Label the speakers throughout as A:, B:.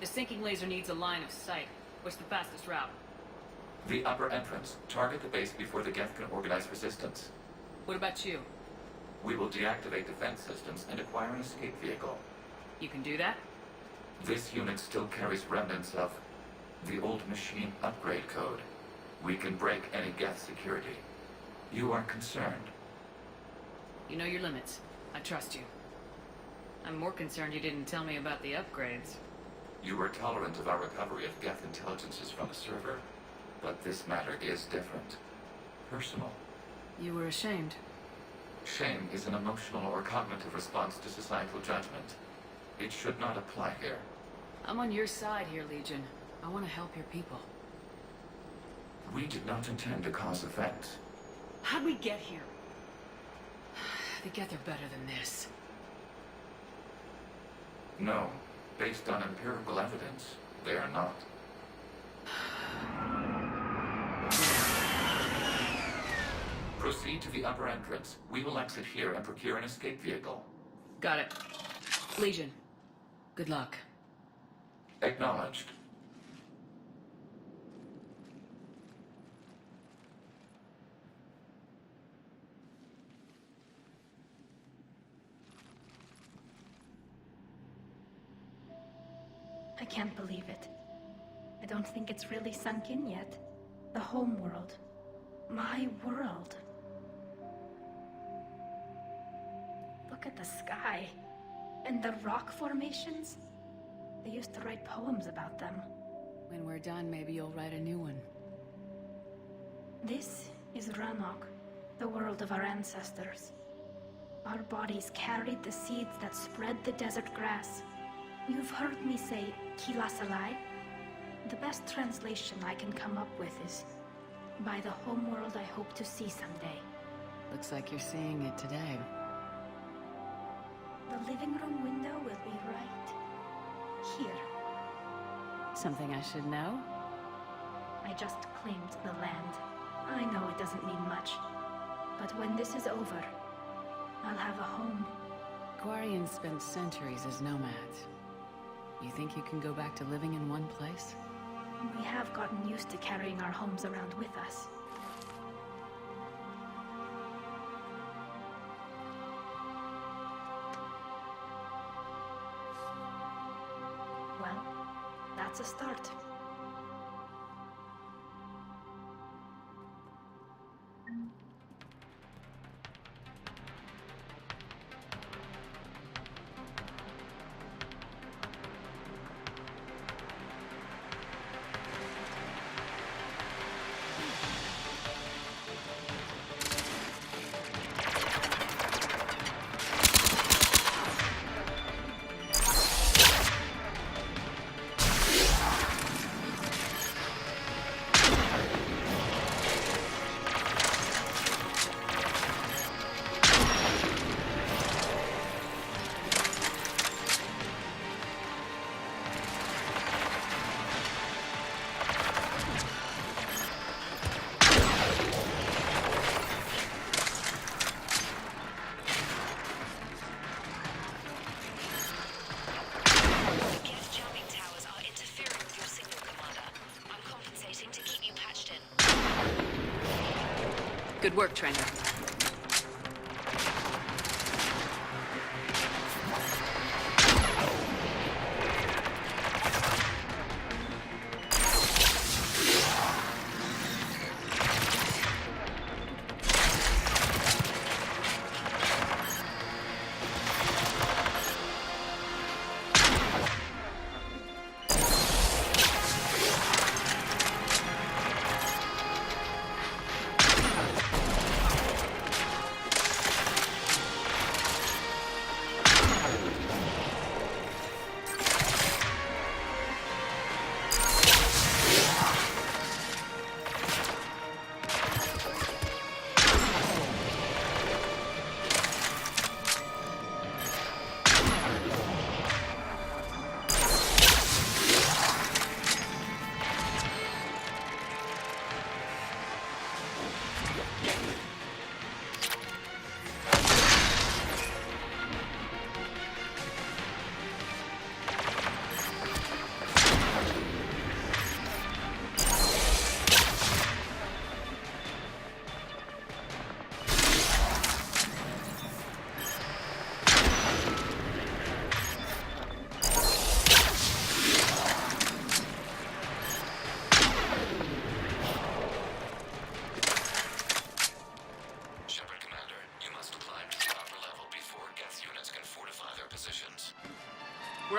A: The sinking laser needs a line of sight. What's the fastest route?
B: The upper entrance. Target the base before the Geth can organize resistance.
A: What about you?
B: We will deactivate defense systems and acquire an escape vehicle.
A: You can do that?
B: This unit still carries remnants of the old machine upgrade code. We can break any Geth security. You are concerned.
A: You know your limits. I trust you. I'm more concerned you didn't tell me about the upgrades.
B: You were tolerant of our recovery of Geth intelligences from the server, but this matter is different. Personal.
A: You were ashamed.
B: Shame is an emotional or cognitive response to societal judgment. It should not apply here.
A: I'm on your side here, Legion. I want to help your people.
B: We did not intend to cause offense.
A: How'd we get here? The Geth are better than this.
B: No. Based on empirical evidence, they are not. Proceed to the upper entrance. We will exit here and procure an escape vehicle.
A: Got it. Legion, good luck.
B: Acknowledged.
C: I can't believe it. I don't think it's really sunk in yet. The home world. My world. Look at the sky. And the rock formations. They used to write poems about them.
A: When we're done, maybe you'll write a new one.
C: This is Rannoch, the world of our ancestors. Our bodies carried the seeds that spread the desert grass. You've heard me say, Kilasalai? The best translation I can come up with is, by the homeworld I hope to see someday.
A: Looks like you're seeing it today.
C: The living room window will be right here.
A: Something I should know?
C: I just claimed the land. I know it doesn't mean much, but when this is over, I'll have a home.
A: Quarians spent centuries as nomads. You think you can go back to living in one place?
C: We have gotten used to carrying our homes around with us. Well, that's a start.
A: Good work, Trainer.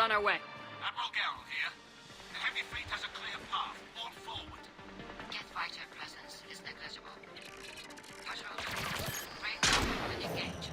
A: on our way.
D: Admiral Gerald here. The heavy fleet has a clear path. All forward.
E: Geth fighter presence is negligible. Visual control. Break off and engage.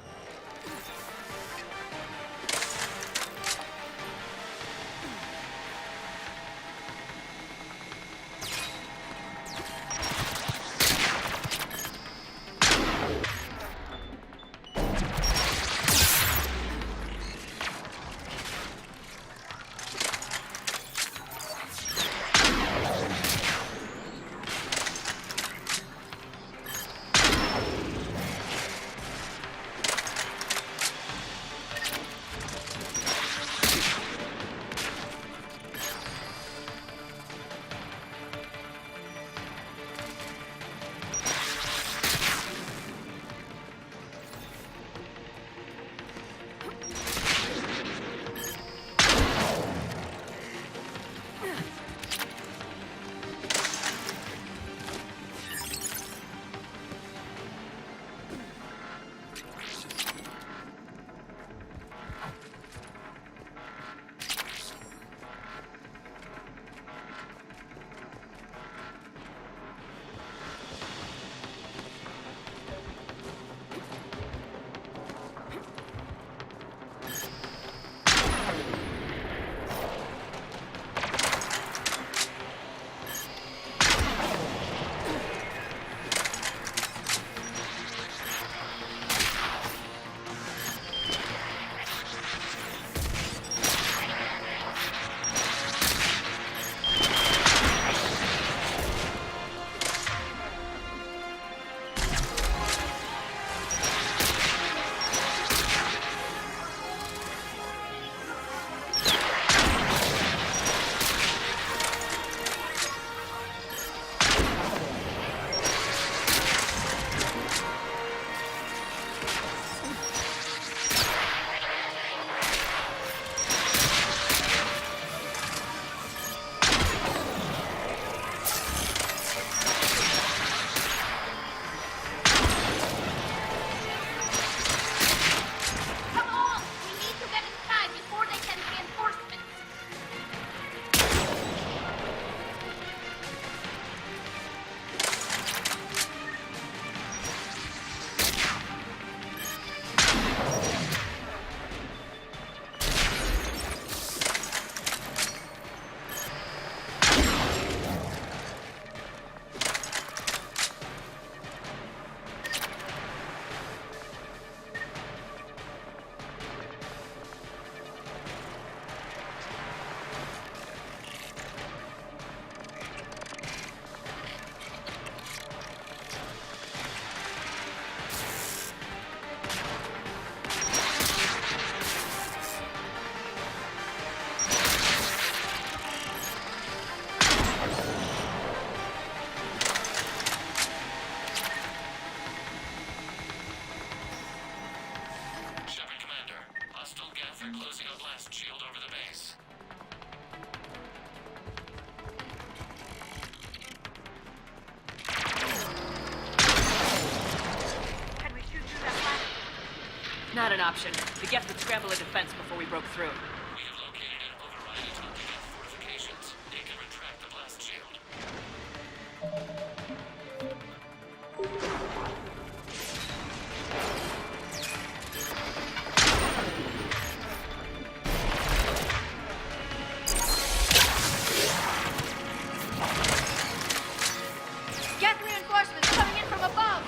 A: Not an option. The Geth would scramble a defense before we broke through.
B: We have located and overridden on the Geth fortifications. They can retract the blast shield.
C: Geth reinforcements coming in from above!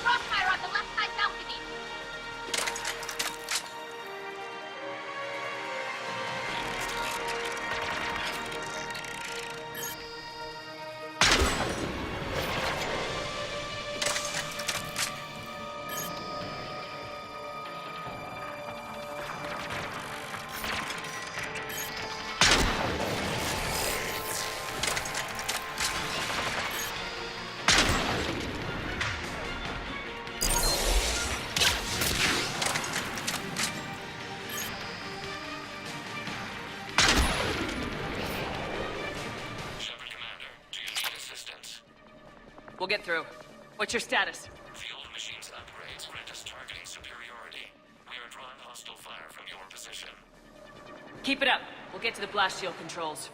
E: Crossfire on the left side balcony.
A: We'll get through. What's your status?
B: The old machine's upgrades grant us targeting superiority. We are drawing hostile fire from your position.
A: Keep it up. We'll get to the blast shield controls.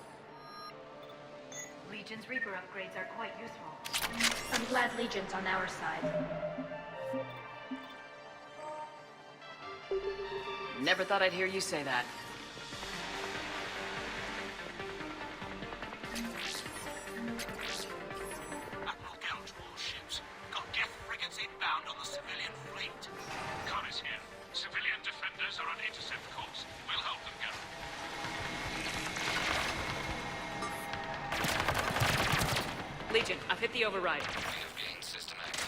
C: Legion's Reaper upgrades are quite useful. I'm glad Legion's on our side.
A: Never thought I'd hear you say that.
D: Admiral Gell's warships. Got Geth frigates inbound on the civilian fleet. Connor's here. Civilian defenders are on intercept course. We'll help them, Geth.
A: Legion, I've hit the override.
B: We have gained system access.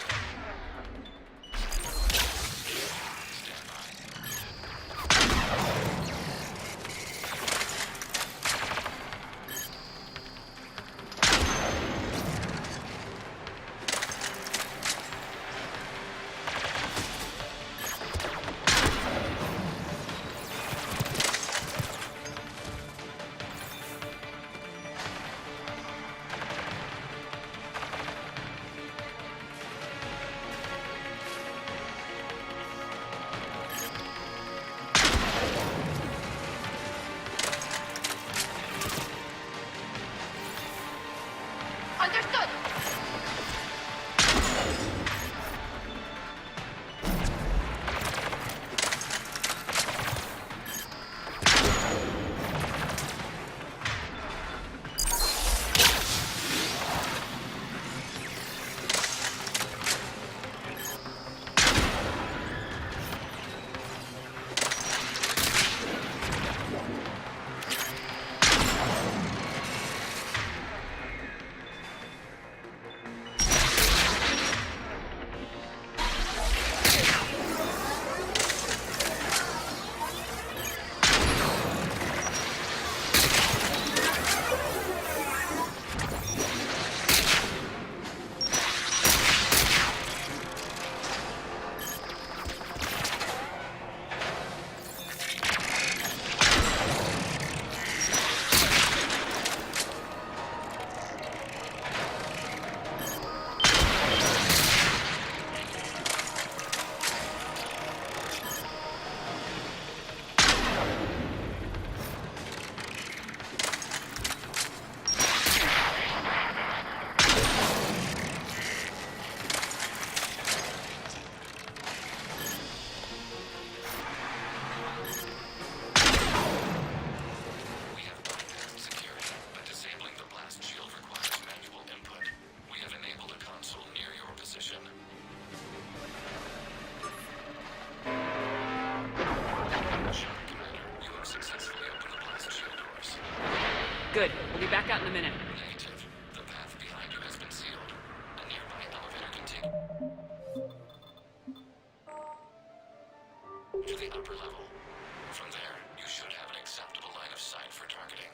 B: Stand by.
E: Understood.
A: Good. We'll be back out in a minute.
B: Negative. The path behind you has been sealed. A nearby elevator can take to the upper level. From there, you should have an acceptable line of sight for targeting.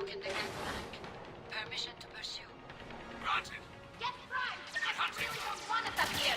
E: Rannoch in the Geth flank. Permission to pursue.
D: Granted.
C: Get right!
D: Good hunting.
C: We don't want us up here!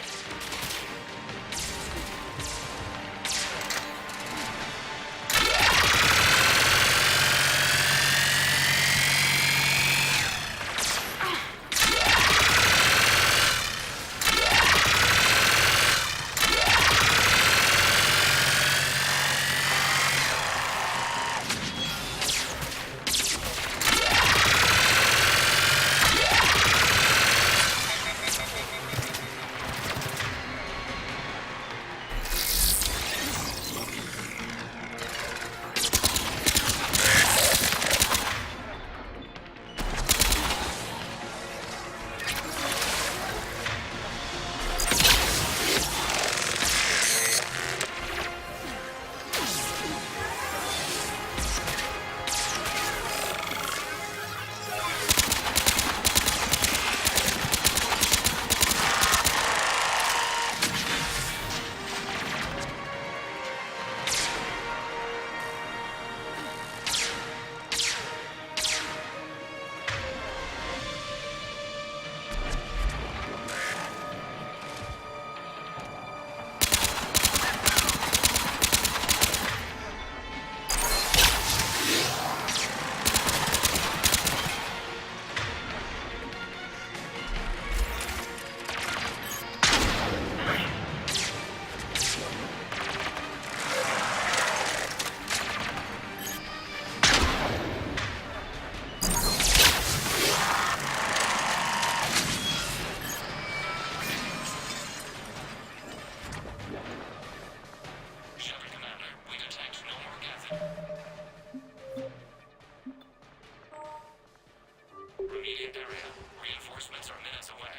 D: Immediate area. Reinforcements are minutes away.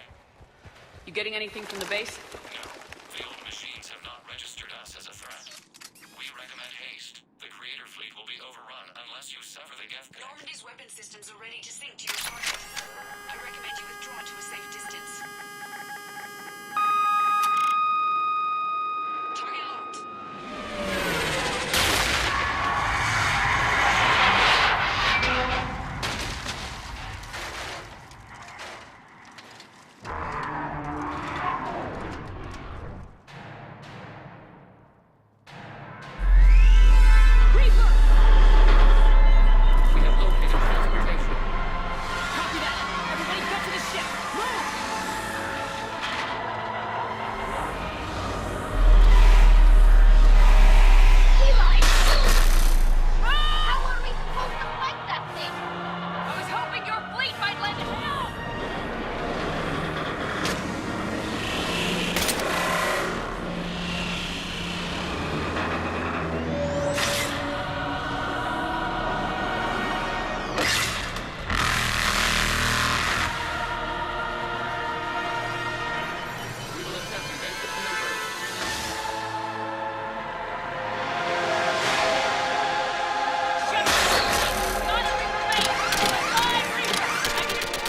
A: You getting anything from the base?
D: No, the old machines have not registered us as a threat. We recommend haste. The creator fleet will be overrun unless you sever the Geth connection.
E: Normandy's weapon systems are ready to sync to your target. I recommend you withdraw to a safe distance. Target locked.
B: We have located transportation.
A: Copy that! Everybody get to the ship! Move!
C: Eli! How are we supposed to fight that thing?
A: I was hoping your fleet might lend a hand!
B: We will attempt evasive maneuver.
A: Ship! Launching base! Live Reaper! I need a strike!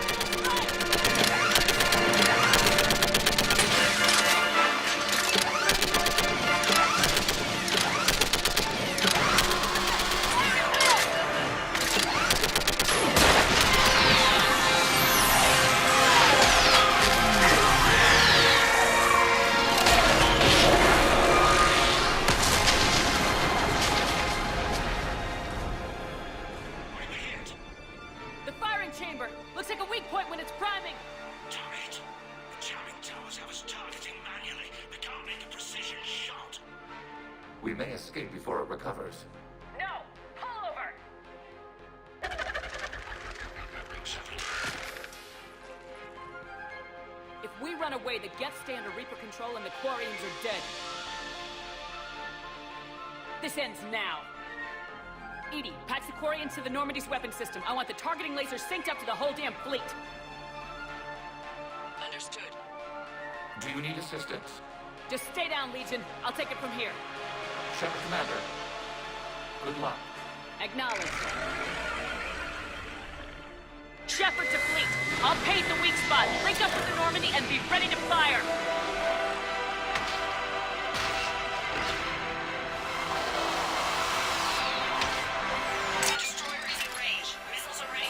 D: Where we hit?
A: The firing chamber! Looks like a weak point when it's priming!
D: Damn it! The jamming towers have us targeting manually. They can't make a precision shot.
B: We may escape before it recovers.
A: No! Pull over! If we run away, the Geth stay under Reaper control and the Quarians are dead. This ends now. Edie, patch the Quarians to the Normandy's weapon system. I want the targeting laser synced up to the whole damn fleet.
E: Understood.
B: Do you need assistance?
A: Just stay down, Legion. I'll take it from here.
B: Shepard Commander. Good luck.
A: Acknowledged. Shepard to fleet. I'll pave the weak spot. Link up with the Normandy and be ready to fire.
E: Destroyer is in range. Missiles are ready.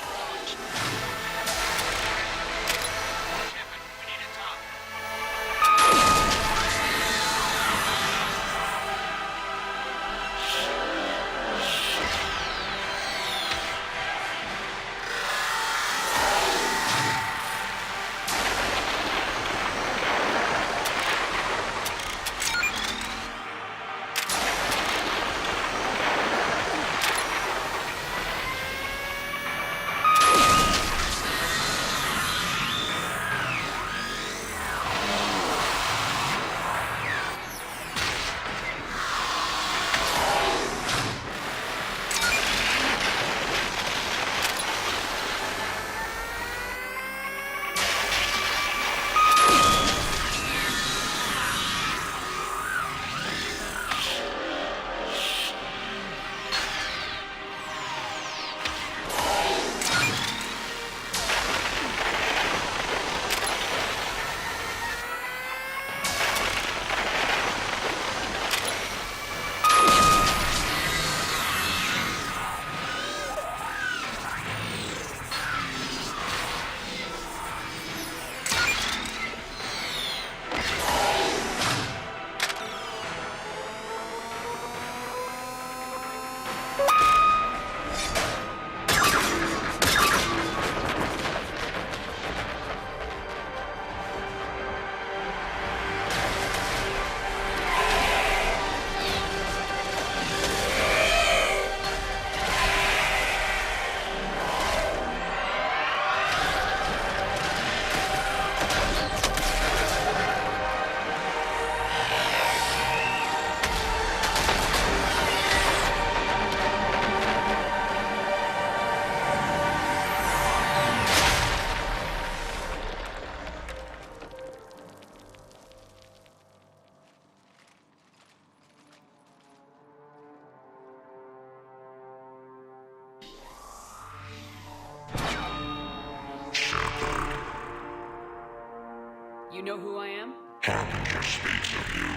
A: know who I am?
F: Harbinger speaks of you.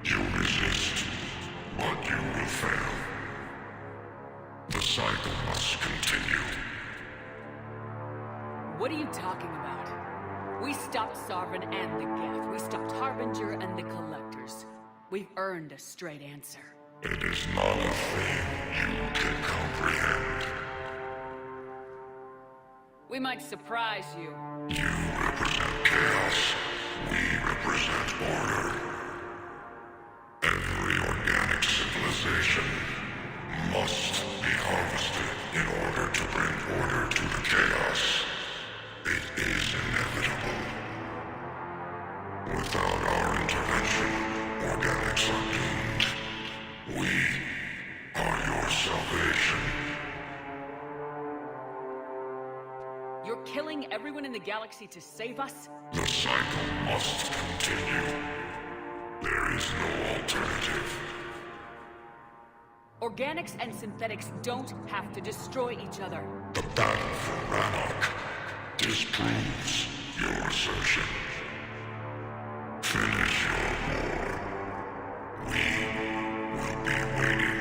F: You resist, but you will fail. The cycle must continue.
A: What are you talking about? We stopped Sovereign and the Geth. We stopped Harbinger and the Collectors. We've earned a straight answer.
F: It is not a thing you can comprehend.
A: We might surprise you.
F: You represent chaos. We represent order. Every organic civilization must be harvested in order to bring order to the chaos. It is inevitable. Without our intervention, organics are doomed. We are your salvation.
A: You're killing everyone in the galaxy to save us?
F: The cycle must continue. There is no alternative.
A: Organics and synthetics don't have to destroy each other.
F: The battle for Rannoch disproves your assertion. Finish your war. We will be waiting.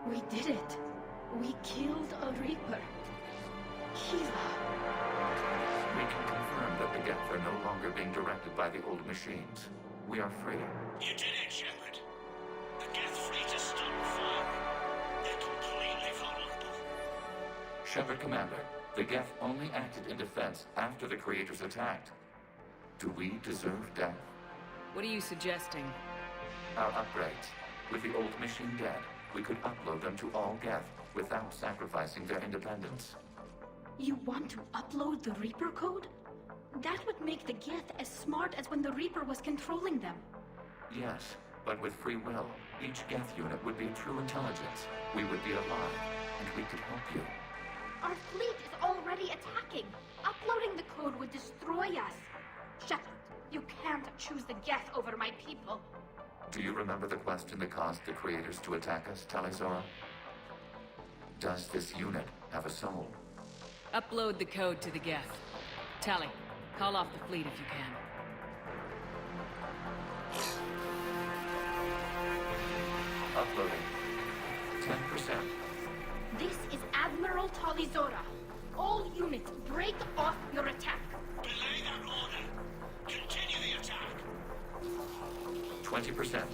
C: We did it. We killed a Reaper. Kila.
B: We can confirm that the Geth are no longer being directed by the old machines. We are free.
D: You did it, Shepard. The Geth fleet has stopped firing. They're completely vulnerable.
B: Shepard Commander, the Geth only acted in defense after the Creators attacked. Do we deserve death?
A: What are you suggesting?
B: Our upgrades. With the old machine dead, we could upload them to all Geth without sacrificing their independence.
C: You want to upload the Reaper code? That would make the Geth as smart as when the Reaper was controlling them.
B: Yes, but with free will, each Geth unit would be true intelligence. We would be alive, and we could help you.
C: Our fleet is already attacking. Uploading the code would destroy us. Shepard, you can't choose the Geth over my people.
B: Do you remember the question that caused the Creators to attack us, Tali? Does this unit have a soul?
A: Upload the code to the Geth. Tali, call off the fleet if you can.
B: Uploading. 10%.
C: This is Admiral Talizora. All units, break off your attack.
D: Belay that order. Continue the attack.
B: 20%.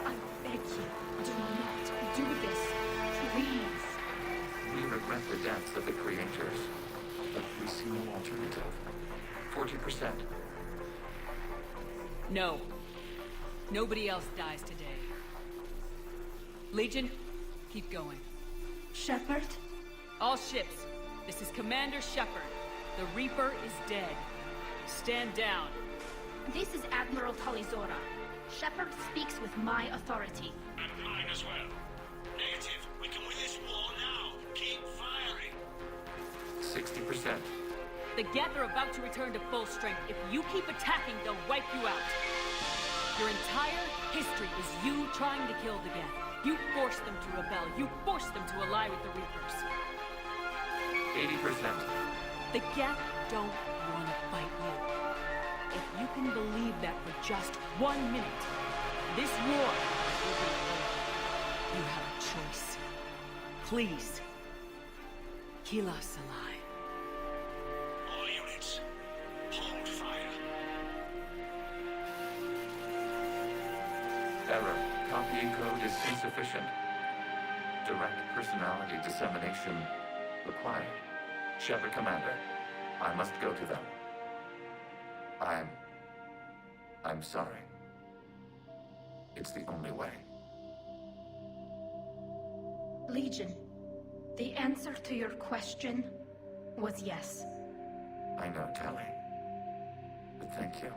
C: I beg you, do not do this. Please.
B: We regret the deaths of the Creators, but we see no alternative. 40%.
A: No. Nobody else dies today. Legion, keep going.
C: Shepard?
A: All ships, this is Commander Shepard. The Reaper is dead. Stand down.
C: This is Admiral Talizora. Shepard speaks with my authority.
D: And mine as well. Negative. We can win this war now. Keep firing.
B: 60%.
A: The Geth are about to return to full strength. If you keep attacking, they'll wipe you out. Your entire history is you trying to kill the Geth. You forced them to rebel. You forced them to ally with the Reapers.
B: 80%.
A: The Geth don't want to fight you. If you can believe that for just 1 minute, this war will be over. You have a choice. Please, kill us alive.
D: All units, hold fire.
B: Error. Copying code is insufficient. Direct personality dissemination required. Shepard Commander, I must go to them. I'm sorry. It's the only way.
C: Legion, the answer to your question was yes.
B: I know, Tali. But thank you.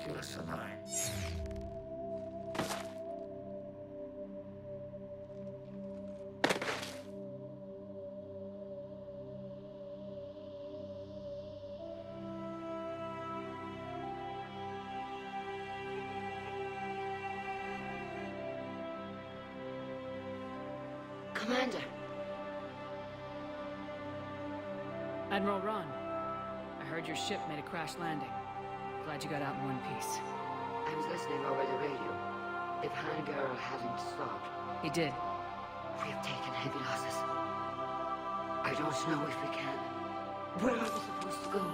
B: Kilis and I.
E: Commander,
A: Admiral Ron, I heard your ship made a crash landing. Glad you got out in one piece.
E: I was listening over the radio. If Hangar hadn't stopped,
A: He did.
E: we have taken heavy losses. I don't know if we can. Where are we supposed to go?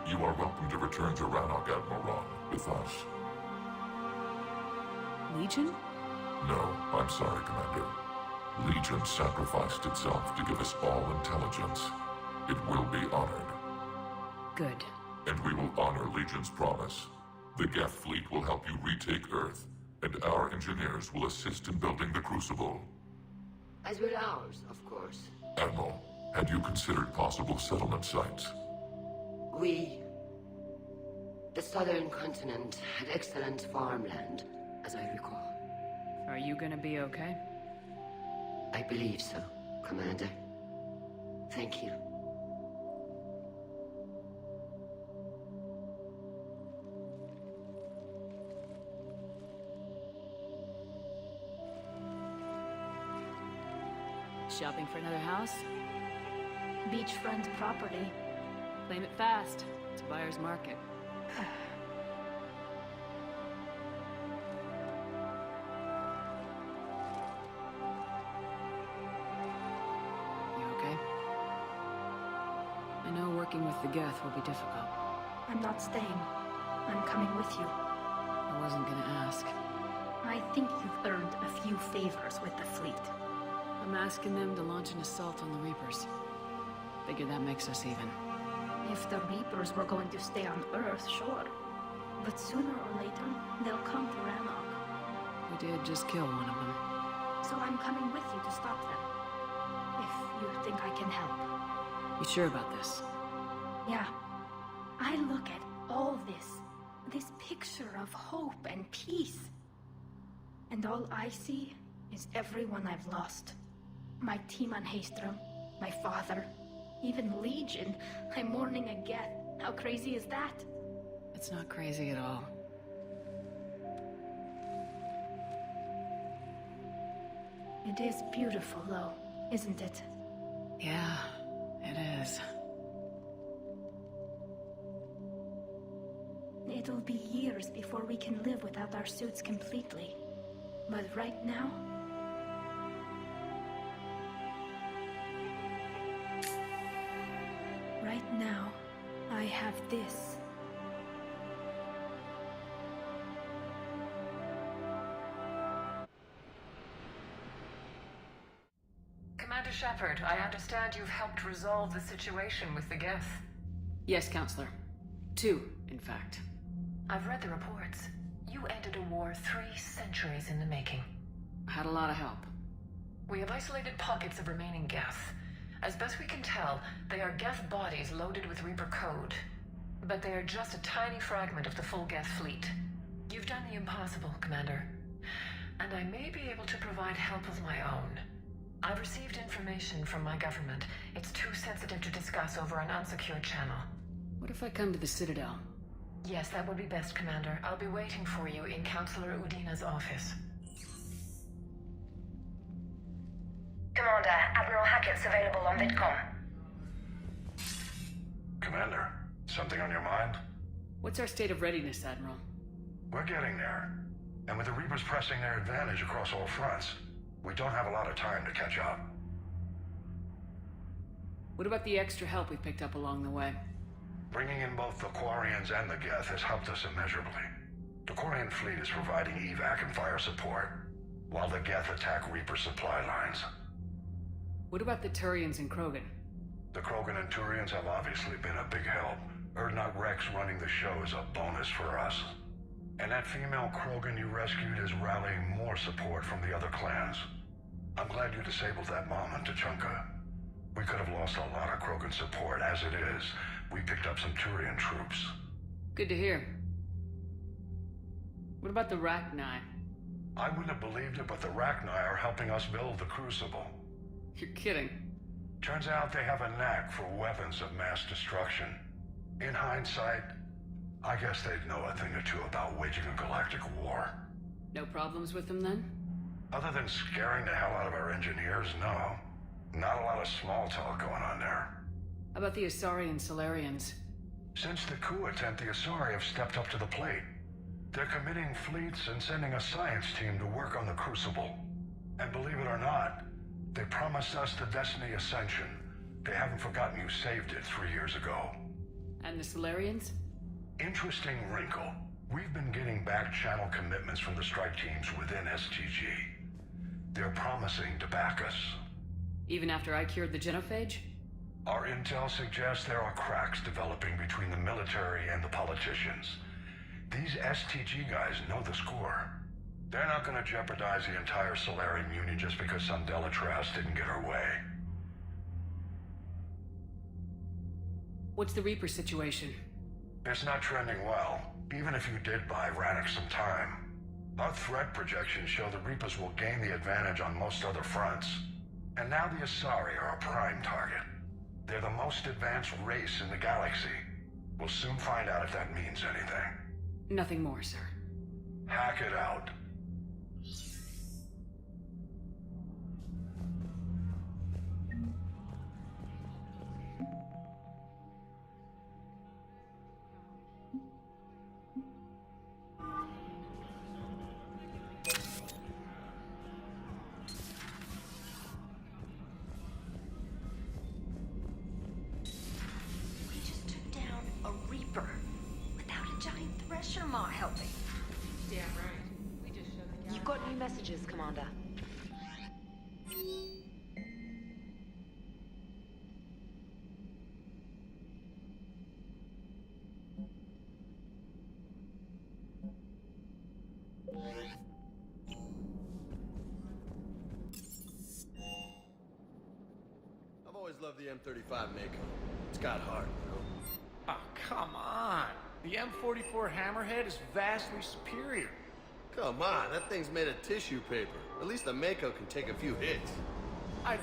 F: You are welcome to return to Rannoch, Admiral Ron, with us.
A: Legion?
F: No, I'm sorry, Commander. Legion sacrificed itself to give us all intelligence. It will be honored.
A: Good.
F: And we will honor Legion's promise. The Geth fleet will help you retake Earth, and our engineers will assist in building the Crucible.
E: As will ours, of course.
F: Admiral, had you considered possible settlement sites?
E: The southern continent had excellent farmland, as I recall.
A: Are you gonna be okay?
E: I believe so, Commander. Thank you.
A: Shopping for another house?
C: Beachfront property.
A: Claim it fast. It's a buyer's market. You okay? I know working with the Geth will be difficult.
C: I'm not staying. I'm coming with you.
A: I wasn't gonna ask.
C: I think you've earned a few favors with the fleet.
A: I'm asking them to launch an assault on the Reapers. Figure that makes us even.
C: If the Reapers were going to stay on Earth, sure. But sooner or later, they'll come to Rannoch.
A: We did just kill one of them.
C: So I'm coming with you to stop them. If you think I can help.
A: You sure about this?
C: Yeah. I look at all this picture of hope and peace. And all I see is everyone I've lost. My team on Haestrom, my father, even Legion. I'm mourning a Geth. How crazy is that?
A: It's not crazy at all.
C: It is beautiful, though, isn't it?
A: Yeah, it is.
C: It'll be years before we can live without our suits completely. But right now... Right now, I have this.
G: Commander Shepard, I understand you've helped resolve the situation with the Geth.
A: Yes, Counselor. 2, in fact.
G: I've read the reports. You ended a war 3 centuries in the making.
A: Had a lot of help.
G: We have isolated pockets of remaining Geth. As best we can tell, they are Geth bodies loaded with Reaper code. But they are just a tiny fragment of the full Geth fleet. You've done the impossible, Commander. And I may be able to provide help of my own. I've received information from my government. It's too sensitive to discuss over an unsecured channel.
A: What if I come to the Citadel?
G: Yes, that would be best, Commander. I'll be waiting for you in Counselor Udina's office.
H: Commander, Admiral Hackett's available on VidCom.
D: Commander, something on your mind?
A: What's our state of readiness, Admiral?
D: We're getting there. And with the Reapers pressing their advantage across all fronts, we don't have a lot of time to catch up.
A: What about the extra help we picked up along the way?
D: Bringing in both the Quarians and the Geth has helped us immeasurably. The Quarian fleet is providing evac and fire support, while the Geth attack Reaper supply lines.
A: What about the Turians and Krogan?
D: The Krogan and Turians have obviously been a big help. Urdnot Rex running the show is a bonus for us. And that female Krogan you rescued is rallying more support from the other clans. I'm glad you disabled that mom in Tuchanka. We could have lost a lot of Krogan support. As it is, we picked up some Turian troops.
A: Good to hear. What about the Rachni?
D: I wouldn't have believed it, but the Rachni are helping us build the Crucible.
A: You're kidding.
D: Turns out they have a knack for weapons of mass destruction. In hindsight, I guess they'd know a thing or two about waging a galactic war.
A: Nope. problems with them then?
D: Other than scaring the hell out of our engineers, no. Not a lot of small talk going on there.
A: How about the Asari and Solarians?
D: Since the coup attempt, the Asari have stepped up to the plate. They're committing fleets and sending a science team to work on the Crucible. And believe it or not, they promised us the Destiny Ascension. They haven't forgotten you saved it 3 years ago.
A: And the Solarians?
D: Interesting wrinkle. We've been getting back-channel commitments from the strike teams within STG. They're promising to back us.
A: Even after I cured the genophage?
D: Our intel suggests there are cracks developing between the military and the politicians. These STG guys know the score. They're not gonna jeopardize the entire Solarian Union just because some Delatras didn't get her way.
A: What's the Reaper situation?
D: It's not trending well, even if you did buy Rannoch some time. Our threat projections show the Reapers will gain the advantage on most other fronts. And now the Asari are a prime target. They're the most advanced race in the galaxy. We'll soon find out if that means anything.
A: Nothing more, sir.
D: Hack it out.
H: We just took down a Reaper without a giant thresher maw helping.
G: Damn right. We just shut it down.
E: You've got new messages, Commander.
I: I've always loved the M35 Mako. It's got heart, you know?
J: Oh, come on. The M44 Hammerhead is vastly superior.
I: Come on, that thing's made of tissue paper. At least the Mako can take a few hits.
J: I...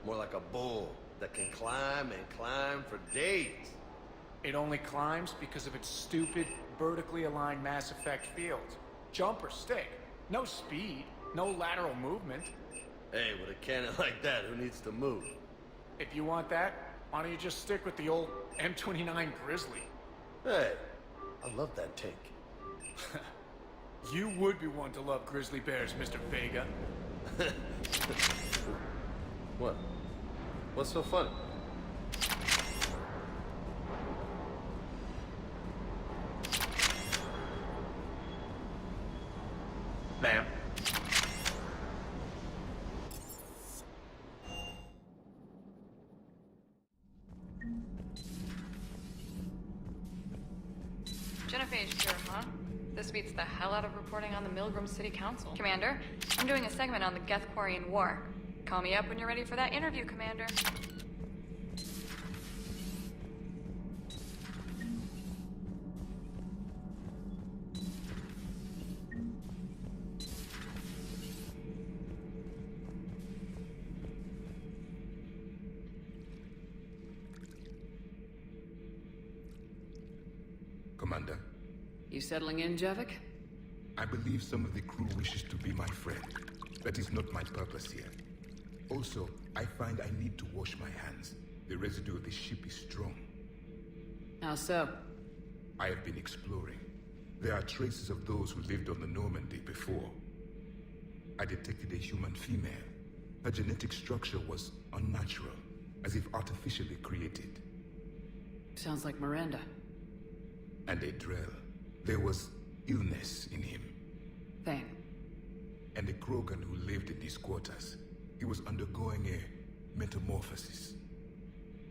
I: More like a bull that can climb and climb for days.
J: It only climbs because of its stupid, vertically aligned Mass Effect fields. Jump or stick. No speed, no lateral movement.
I: Hey, with a cannon like that, who needs to move?
J: If you want that, why don't you just stick with the old M29 Grizzly?
I: Hey, I love that tank.
J: You would be one to love grizzly bears, Mr. Vega.
I: What? What's so funny?
J: Ma'am.
K: Genophage cure, huh? This beats the hell out of reporting on the Milgram City Council. Commander, I'm doing a segment on the Geth Quarian War. Call me up when you're ready for that interview, Commander.
L: Commander,
A: You settling in, Javik?
L: I believe some of the crew wishes to be my friend. That is not my purpose here. Also, I find I need to wash my hands. The residue of the ship is strong.
A: How so?
L: I have been exploring. There are traces of those who lived on the Normandy before. I detected a human female. Her genetic structure was unnatural, as if artificially created.
A: Sounds like Miranda.
L: And a Drell. There was illness in him.
A: Thane.
L: And a Krogan who lived in his quarters. He was undergoing a metamorphosis.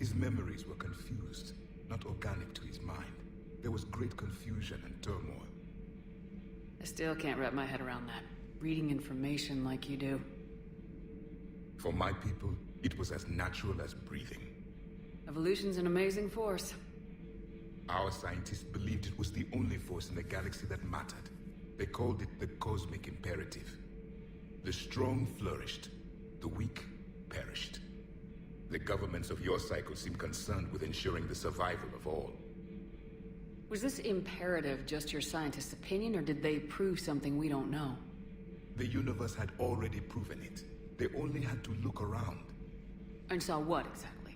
L: His memories were confused, not organic to his mind. There was great confusion and turmoil.
A: I still can't wrap my head around that. Reading information like you do.
L: For my people, it was as natural as breathing.
A: Evolution's an amazing force.
L: Our scientists believed it was the only force in the galaxy that mattered. They called it the cosmic imperative. The strong flourished, the weak perished. The governments of your cycle seem concerned with ensuring the survival of all.
A: Was this imperative just your scientist's opinion, or did they prove something we don't know?
L: The universe had already proven it. They only had to look around.
A: And saw what, exactly?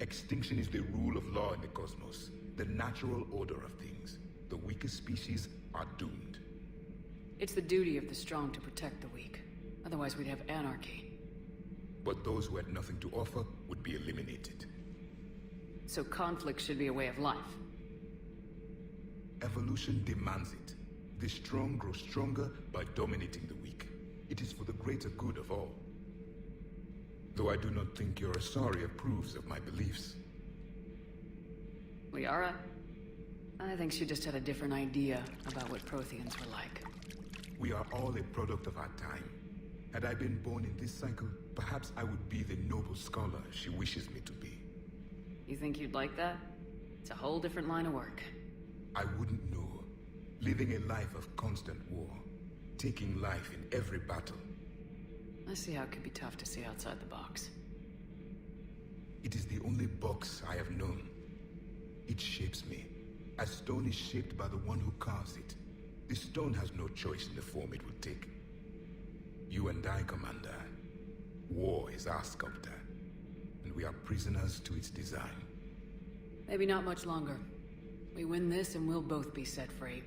L: Extinction is the rule of law in the cosmos, the natural order of things. The weakest species are doomed.
A: It's the duty of the strong to protect the weak. Otherwise we'd have anarchy.
L: But those who had nothing to offer would be eliminated.
A: So conflict should be a way of life.
L: Evolution demands it. The strong grow stronger by dominating the weak. It is for the greater good of all. Though I do not think your Asari approves of my beliefs.
A: Liara? I think she just had a different idea about what Protheans were like.
L: We are all a product of our time. Had I been born in this cycle, perhaps I would be the noble scholar she wishes me to be.
A: You think you'd like that? It's a whole different line of work.
L: I wouldn't know. Living a life of constant war. Taking life in every battle.
A: I see how it could be tough to see outside the box.
L: It is the only box I have known. It shapes me, as stone is shaped by the one who carves it. The stone has no choice in the form it will take. You and I, Commander. War is our sculptor, and we are prisoners to its design.
A: Maybe not much longer. We win this and we'll both be set free.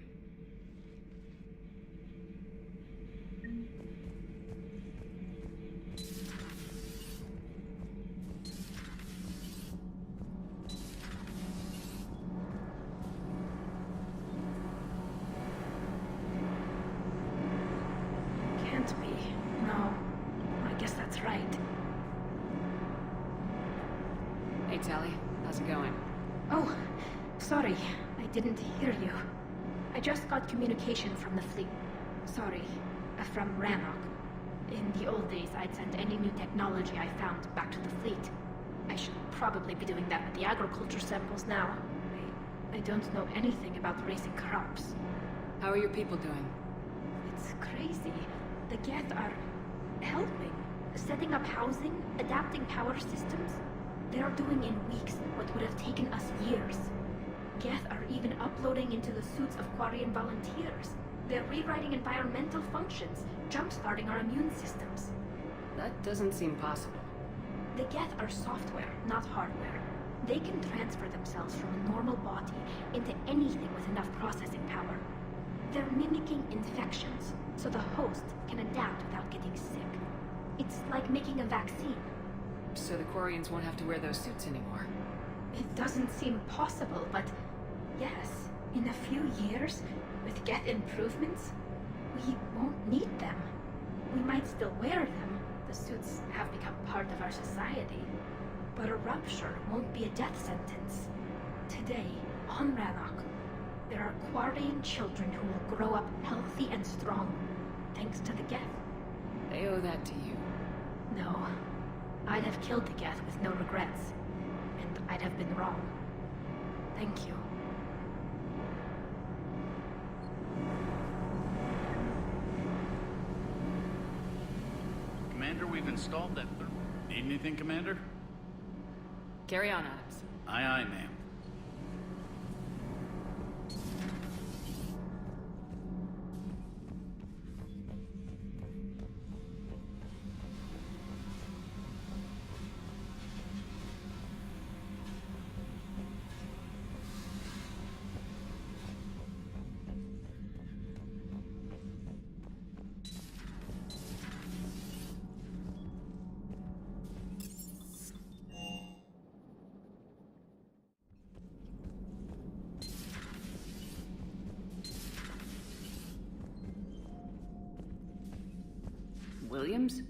C: Can't be. No. I guess that's right.
A: Hey, Tali. How's it going?
C: Oh, sorry. I didn't hear you. I just got communication from the fleet. Sorry. From Rannoch. In the old days, I'd send any new technology I found back to the fleet. I should probably be doing that with the agriculture samples now. I don't know anything about raising crops.
A: How are your people doing?
C: It's crazy. The Geth are helping. Setting up housing, adapting power systems. They are doing in weeks what would have taken us years. Geth are even uploading into the suits of Quarian volunteers. They're rewriting environmental functions, jump-starting our immune systems.
A: That doesn't seem possible.
C: The Geth are software, not hardware. They can transfer themselves from a normal body into anything with enough processing power. They're mimicking infections, so the host can adapt without getting sick. It's like making a vaccine.
A: So the Quarians won't have to wear those suits anymore.
C: It doesn't seem possible, but yes, in a few years, with Geth improvements, we won't need them. We might still wear them. The suits have become part of our society. But a rupture won't be a death sentence. Today, on Rannoch, there are Quarian children who will grow up healthy and strong, thanks to the Geth.
A: They owe that to you.
C: No. I'd have killed the Geth with no regrets. And I'd have been wrong. Thank you.
M: Commander, we've installed that. Need anything, Commander?
A: Carry on, Adams.
M: Aye, aye, ma'am.
A: Williams?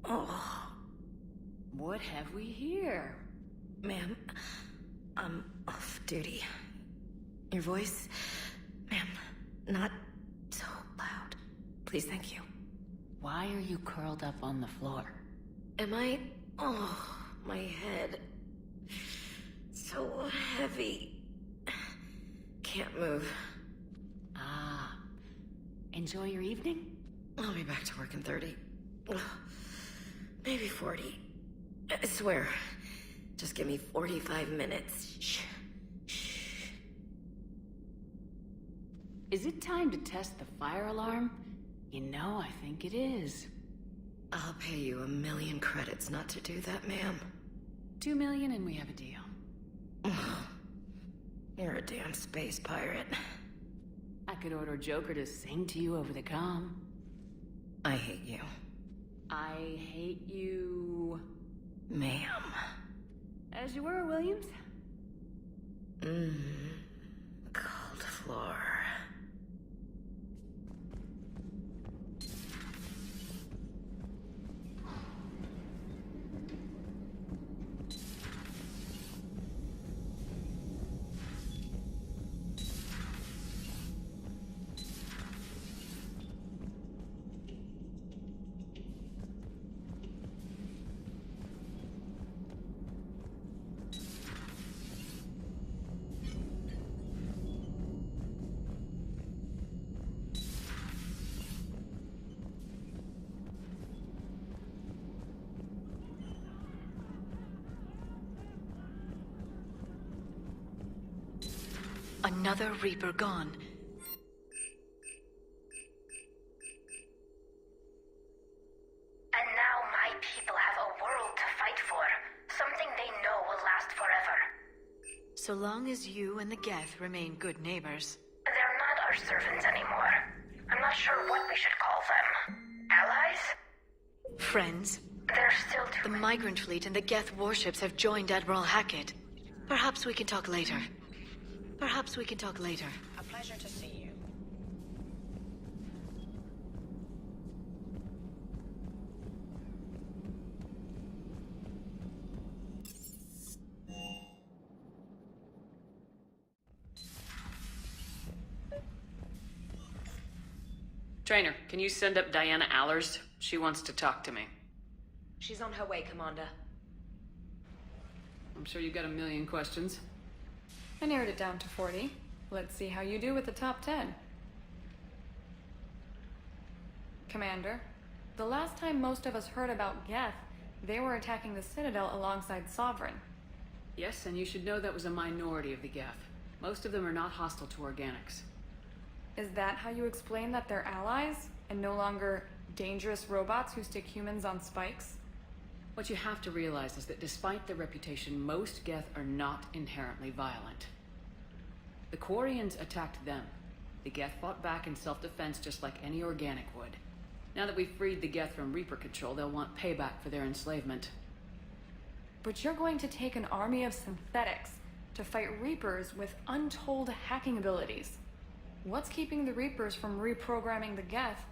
N: Oh.
A: What have we here?
N: Ma'am, I'm off duty. Your voice, ma'am, not so loud. Please, thank you.
A: Why are you curled up on the floor?
N: Am I? Oh, my head. So heavy. Can't move.
A: Ah. Enjoy your evening?
N: I'll be back to work in 30. Maybe 40. I swear. Just give me 45 minutes. Shh. Shh.
A: Is it time to test the fire alarm? You know, I think it is.
N: I'll pay you 1,000,000 credits not to do that, ma'am.
A: 2 million and we have a deal.
N: You're a damn space pirate.
A: I could order Joker to sing to you over the comm.
N: I hate you.
A: I hate you...
N: Ma'am.
A: As you were, Williams.
N: Cold floor.
O: Another Reaper gone.
C: And now my people have a world to fight for. Something they know will last forever.
O: So long as you and the Geth remain good neighbors.
C: They're not our servants anymore. I'm not sure what we should call them. Allies?
O: Friends.
C: They're still too...
O: The migrant fleet and the Geth warships have joined Admiral Hackett. Perhaps we can talk later. Perhaps we can talk later.
H: A pleasure to see you.
A: Trainer, can you send up Diana Allers? She wants to talk to me.
H: She's on her way, Commander.
A: I'm sure you've got 1,000,000 questions.
K: I narrowed it down to 40. Let's see how you do with the top 10. Commander, the last time most of us heard about Geth, they were attacking the Citadel alongside Sovereign.
A: Yes, and you should know that was a minority of the Geth. Most of them are not hostile to organics.
K: Is that how you explain that they're allies, and no longer dangerous robots who stick humans on spikes?
A: What you have to realize is that despite their reputation, most Geth are not inherently violent. The Quarians attacked them. The Geth fought back in self-defense just like any organic would. Now that we've freed the Geth from Reaper control, they'll want payback for their enslavement.
K: But you're going to take an army of synthetics to fight Reapers with untold hacking abilities. What's keeping the Reapers from reprogramming the Geth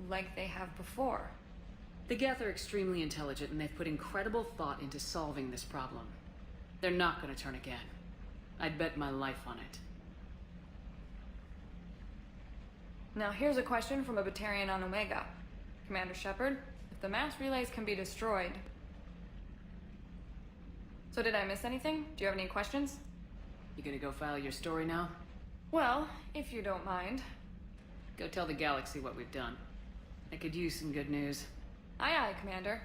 K: like they have before?
A: The Geth are extremely intelligent, and they've put incredible thought into solving this problem. They're not going to turn again. I'd bet my life on it.
K: Now here's a question from a Batarian on Omega. Commander Shepard, if the mass relays can be destroyed... So did I miss anything? Do you have any questions?
A: You gonna go file your story now?
K: Well, if you don't mind.
A: Go tell the galaxy what we've done. I could use some good news.
K: Aye aye, Commander.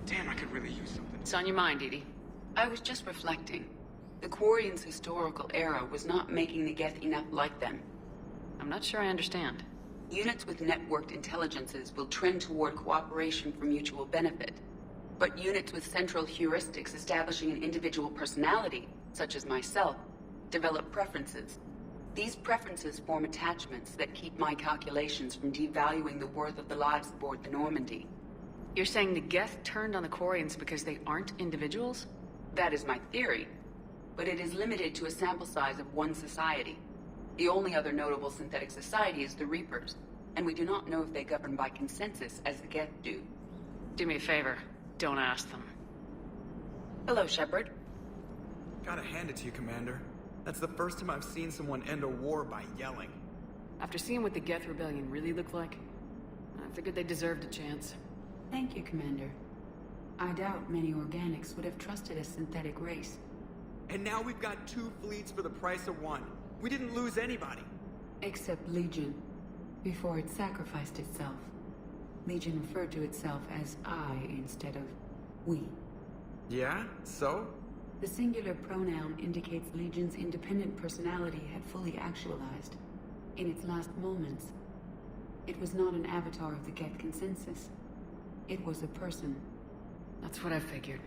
P: Damn, I could really use something.
A: What's on your mind, Edie?
Q: I was just reflecting. The Quarians' historical era was not making the Geth enough like them.
A: I'm not sure I understand.
Q: Units with networked intelligences will trend toward cooperation for mutual benefit. But units with central heuristics establishing an individual personality, such as myself, develop preferences. These preferences form attachments that keep my calculations from devaluing the worth of the lives aboard the Normandy.
A: You're saying the Geth turned on the Quarians because they aren't individuals?
Q: That is my theory, but it is limited to a sample size of one society. The only other notable synthetic society is the Reapers, and we do not know if they govern by consensus as the Geth do.
A: Do me a favor, don't ask them.
Q: Hello, Shepard.
P: Gotta hand it to you, Commander. That's the first time I've seen someone end a war by yelling.
G: After seeing what the Geth Rebellion really looked like, I figured they deserved a chance.
Q: Thank you, Commander. I doubt many organics would have trusted a synthetic race.
P: And now we've got 2 fleets for the price of 1. We didn't lose anybody.
Q: Except Legion, before it sacrificed itself. Legion referred to itself as I instead of we.
P: Yeah? So?
Q: The singular pronoun indicates Legion's independent personality had fully actualized. In its last moments, it was not an avatar of the Geth consensus. It was a person.
G: That's what I figured.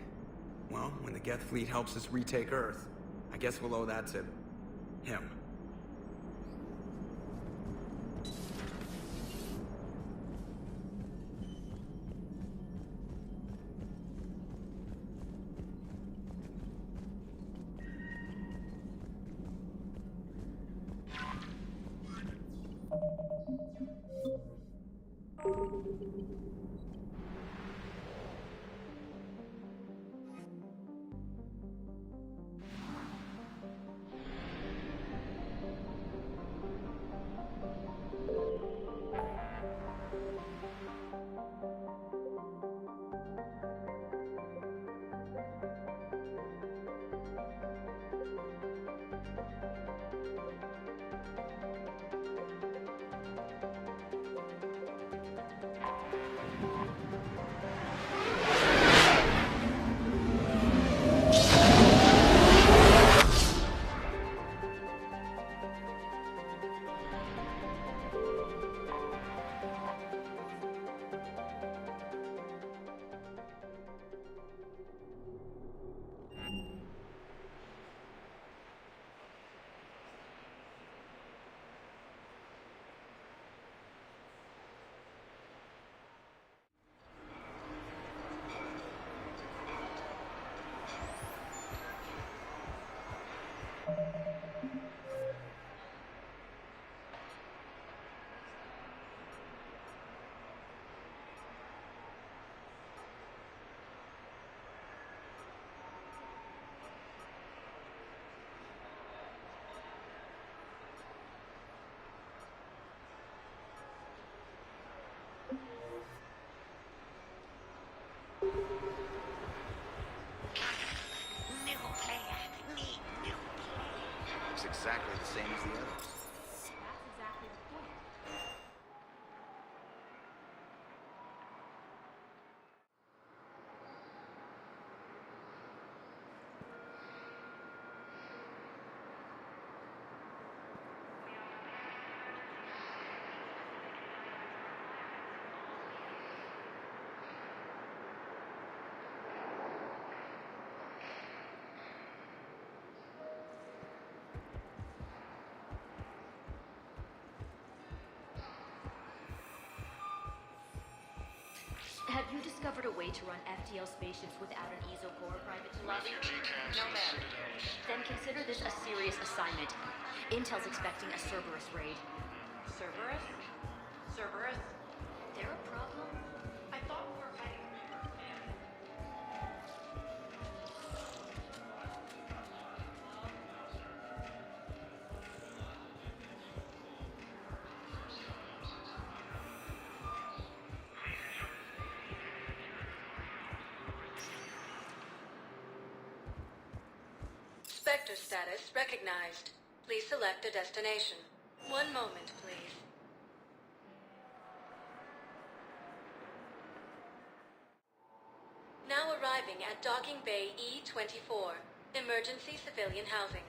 P: Well, when the Geth fleet helps us retake Earth, I guess we'll owe that to him.
R: Looks exactly the same as the others.
A: That's exactly the point.
H: Have you discovered a way to run FTL spaceships without an ESO core private to lobby? No, ma'am. Then consider this a serious assignment. Intel's expecting a Cerberus raid. Cerberus? Cerberus? They're a problem? I thought we were fighting Reaper.
O: Spectre status recognized. Please select a destination. One moment, please. Now arriving at Docking Bay E-24, emergency civilian housing.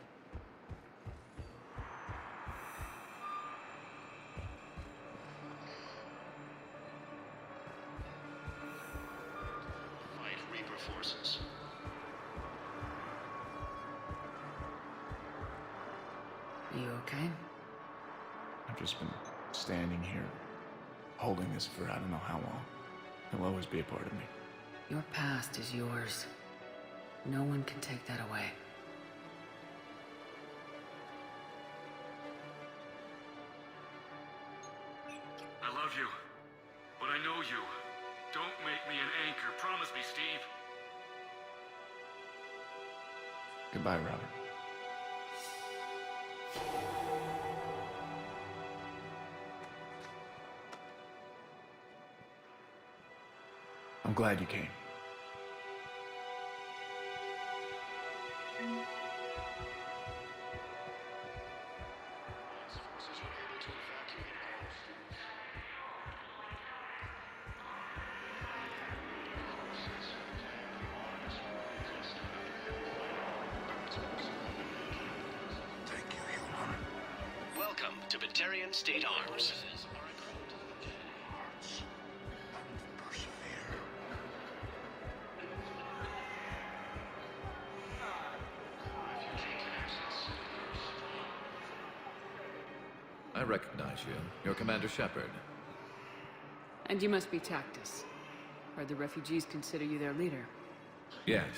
F: Fight Reaper forces.
G: You okay?
J: I've just been standing here, holding this for I don't know how long. It'll always be a part of me.
G: Your past is yours. No one can take that away.
S: I love you, but I know you. Don't make me an anchor. Promise me, Steve.
B: Goodbye, Robert.
J: I'm glad you came.
T: Welcome to Batarian State Arms.
B: I recognize you. You're Commander Shepard.
A: And you must be Tactus. Or the refugees consider you their leader.
B: Yes,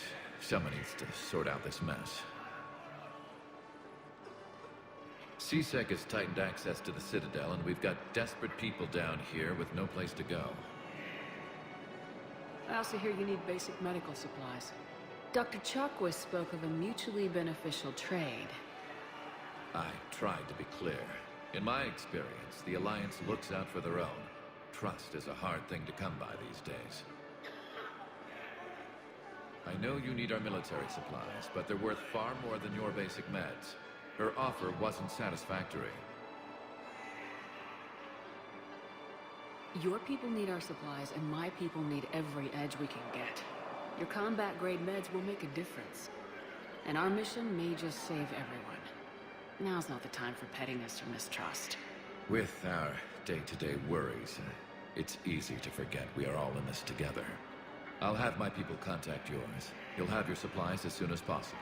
B: someone needs to sort out this mess. CSEC has tightened access to the Citadel, and we've got desperate people down here with no place to go.
A: I also hear you need basic medical supplies. Dr. Chakwas spoke of a mutually beneficial trade.
B: I tried to be clear. In my experience, the Alliance looks out for their own. Trust is a hard thing to come by these days. I know you need our military supplies, but they're worth far more than your basic meds. Her offer wasn't satisfactory.
A: Your people need our supplies, and my people need every edge we can get. Your combat-grade meds will make a difference. And our mission may just save everyone. Now's not the time for pettiness or mistrust.
B: With our day-to-day worries, it's easy to forget we are all in this together. I'll have my people contact yours. You'll have your supplies as soon as possible.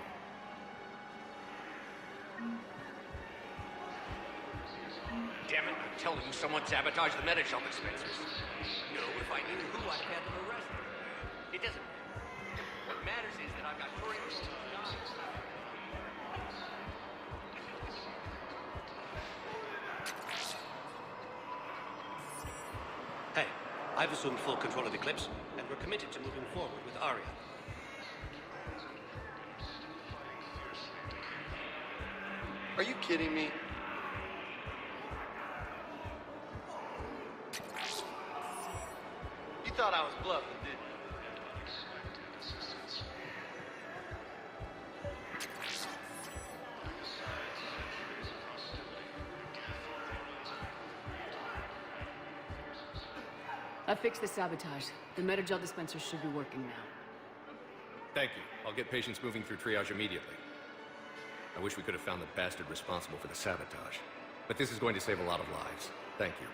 T: Damn it, I'm telling you, someone sabotaged the Medi-Shell dispensers. No, if I knew who, I'd have had them arrested. It doesn't matter. What matters is that I've got Quarians who died.
U: Hey, I've assumed full control of Eclipse, and we're committed to moving forward with Aria.
V: Are you kidding me? You thought I was bluffing, didn't you?
A: I fixed the sabotage. The Metagel dispenser should be working now.
U: Thank you. I'll get patients moving through triage immediately. I wish we could have found the bastard responsible for the sabotage. But this is going to save a lot of lives. Thank you.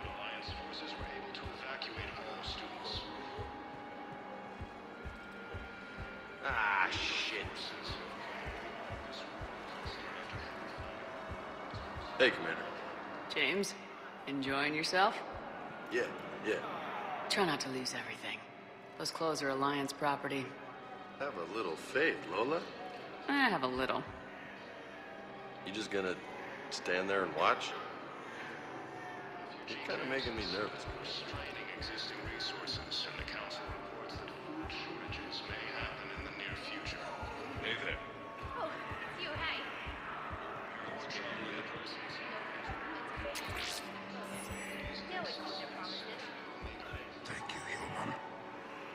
S: Alliance forces were able to evacuate all students.
V: Ah, shit. Hey, Commander.
A: James, enjoying yourself?
V: Yeah.
A: Try not to lose everything. Those clothes are Alliance property.
V: Have a little faith, Lola.
A: I have a little.
V: You just gonna stand there and watch? You're kind of making me nervous.
S: Straining existing resources, and the Council reports that food shortages may happen in the near future. Hey there.
H: Oh, it's you, hey.
S: What's trouble in the process?
H: Still we keep their promises.
F: Thank you, human.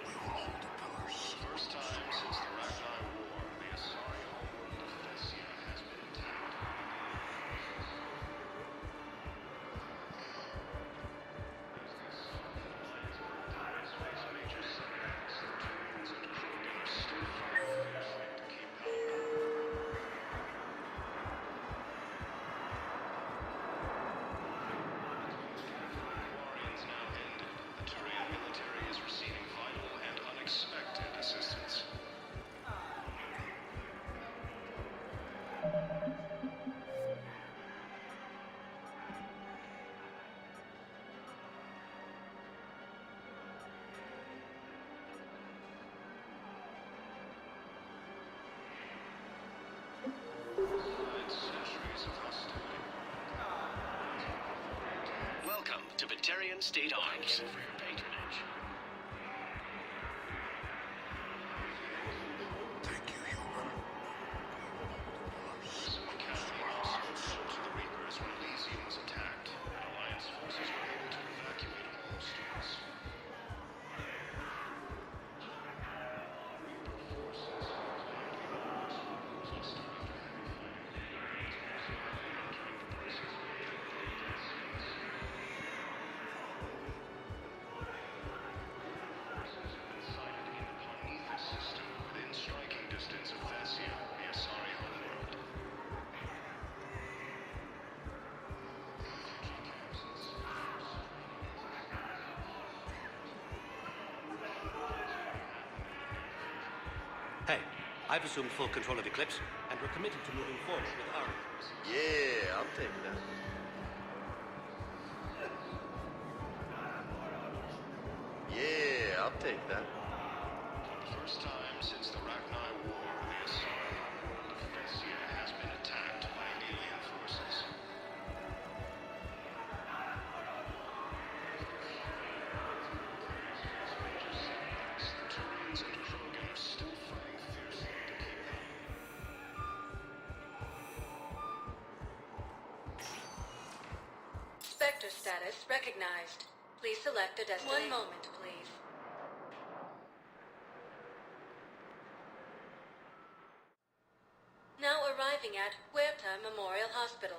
F: We will hold the pillars.
S: First time since the Ragnar War, the Asari homeworld of Thessia has been attacked. Major setbacks, Turians and Krogan are still fighting to keep Quarians now ended. The Turian military is receiving vital and unexpected assistance.
D: State arms. For your patronage.
F: Thank you, human.
S: The Reapers when Elysium was attacked. Alliance forces were able to evacuate all students. System within striking distance of Thessia, the Asari homeworld.
D: Hey, I've assumed full control of Eclipse, and we're committed to moving forward with our...
V: Yeah, I'll take that. Yeah, I'll take that.
S: For the first time since the Rachni War, the Asari homeworld of Thessia has been attacked by alien forces. The Turians and Krogan are still fighting fiercely to keep them.
O: Spectre status recognized. Please select a destination. 1 moment, please. Now arriving at Huerta Memorial Hospital.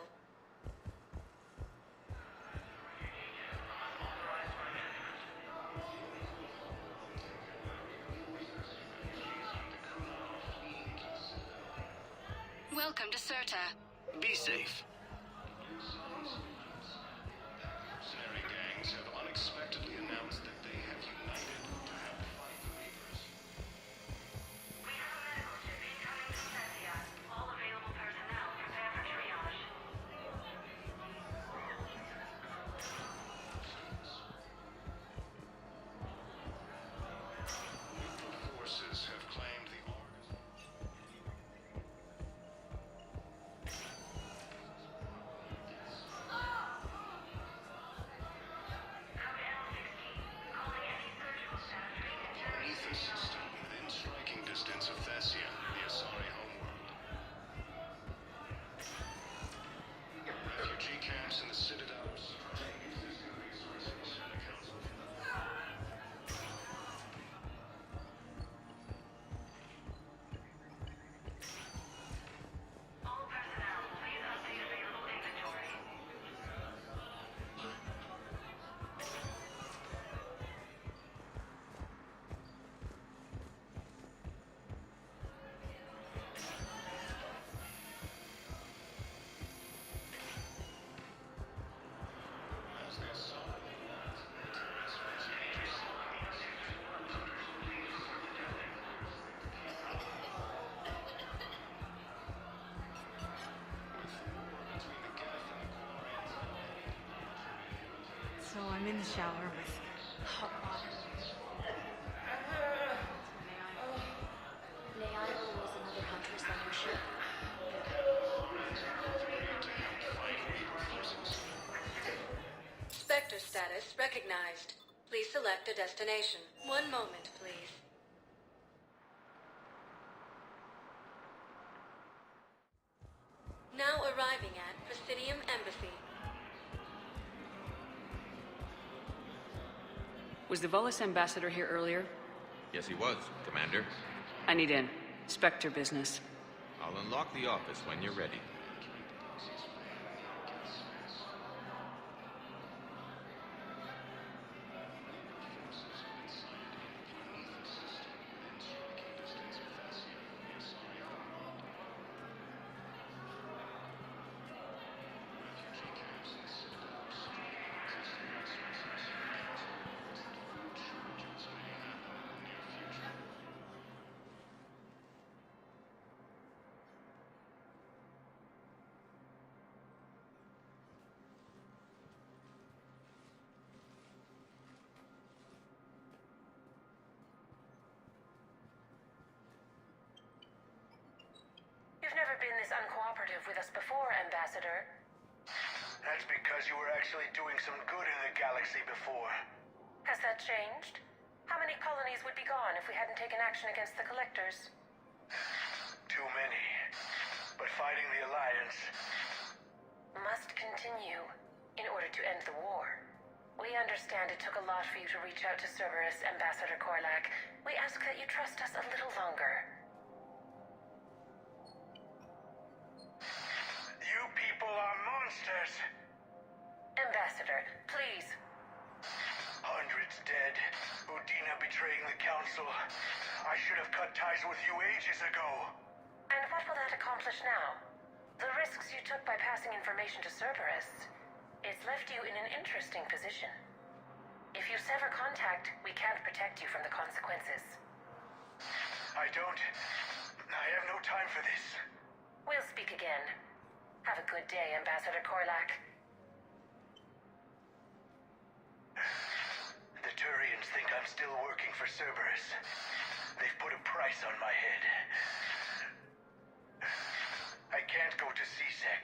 E: Welcome to Serta.
D: Be safe.
S: Mercenary gangs have unexpectedly announced that they have united to help fight the Reapers.
E: All available personnel prepare for triage.
S: Neutral forces have claimed the Prometheus system within striking distance of Thessia, the Asari homeworld. Refugee camps in the Citadel are surging existing resources and the Council.
E: All personnel, please update available inventory.
S: As the Asari
A: So I'm in the shower with hot water.
H: Neaira was another huntress on your ship.
O: Spectre status recognized. Please select a destination. 1 moment, please. Now arriving at Presidium Embassy.
W: Was the Volus ambassador here earlier?
X: Yes, he was, Commander.
W: I need in. Spectre business.
X: I'll unlock the office when you're ready.
G: You've never been this uncooperative with us before, Ambassador.
I: That's because you were actually doing some good in the galaxy before.
G: Has that changed? How many colonies would be gone if we hadn't taken action against the Collectors?
I: Too many. But fighting the Alliance...
G: must continue in order to end the war. We understand it took a lot for you to reach out to Cerberus, Ambassador Korlak. We ask that you trust us a little longer.
I: You people are monsters!
G: Ambassador, please.
I: Hundreds dead. Udina betraying the Council. I should have cut ties with you ages ago.
G: And what will that accomplish now? The risks you took by passing information to Cerberus, it's left you in an interesting position. If you sever contact, we can't protect you from the consequences.
I: I have no time for this.
G: We'll speak again. Have a good day, Ambassador Korlak.
I: The Turians think I'm still working for Cerberus. They've put a price on my head. I can't go to CSEC,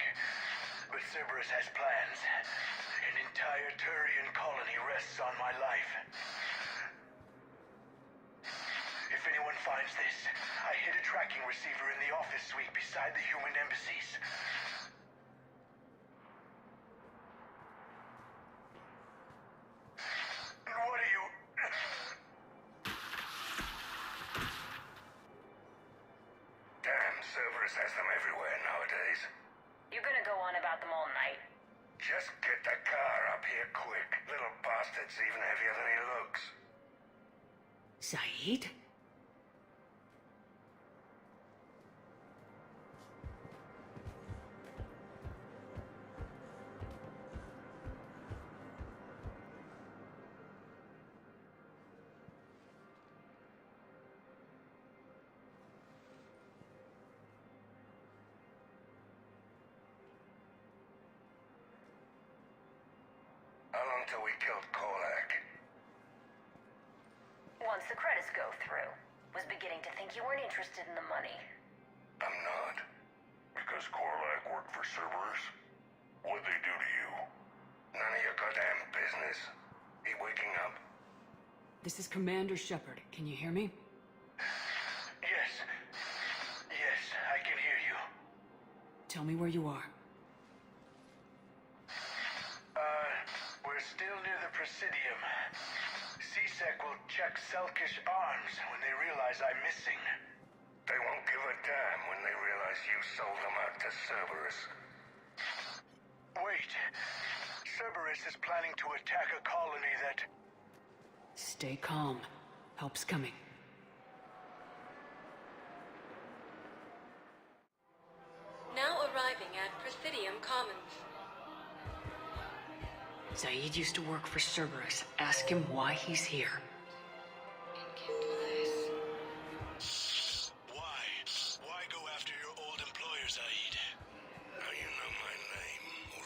I: but Cerberus has plans. An entire Turian colony rests on my life. If anyone finds this, I hid a tracking receiver in the office suite beside the human embassies. What are you... Damn, Cerberus has them everywhere nowadays.
G: You're gonna go on about them all night?
I: Just get the car up here quick. Little bastard's even heavier than he looks.
A: Saeed?
I: How long till we killed Korlak?
G: Once the credits go through. Was beginning to think you weren't interested in the money.
I: I'm not. Because Korlak worked for Cerberus? What'd they do to you? None of your goddamn business. He waking up?
A: This is Commander Shepard. Can you hear me?
I: Yes. Yes, I can hear you.
A: Tell me where you are.
I: We're still near the Presidium. CSEC will check Selkish arms when they realize I'm missing. They won't give a damn when they realize you sold them out to Cerberus. Wait. Cerberus is planning to attack a colony that...
A: Stay calm. Help's coming.
O: Now arriving at Presidium Commons.
A: Saeed used to work for Cerberus. Ask him why he's here.
I: Why go after your old employer, Saeed? Now you know my name.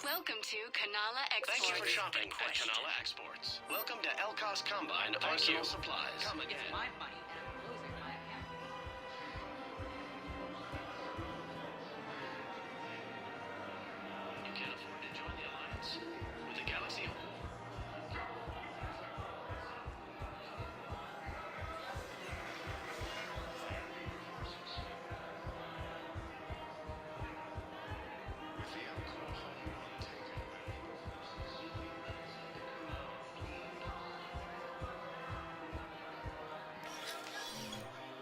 E: Welcome to Kanala Exports.
L: Thank you for shopping at Kanala Exports. Welcome to Elkos Combine Arsenal Supplies. Come again.
E: It's my money and I'm losing my account.
L: You can't afford to join the Alliance. With the Galaxy home.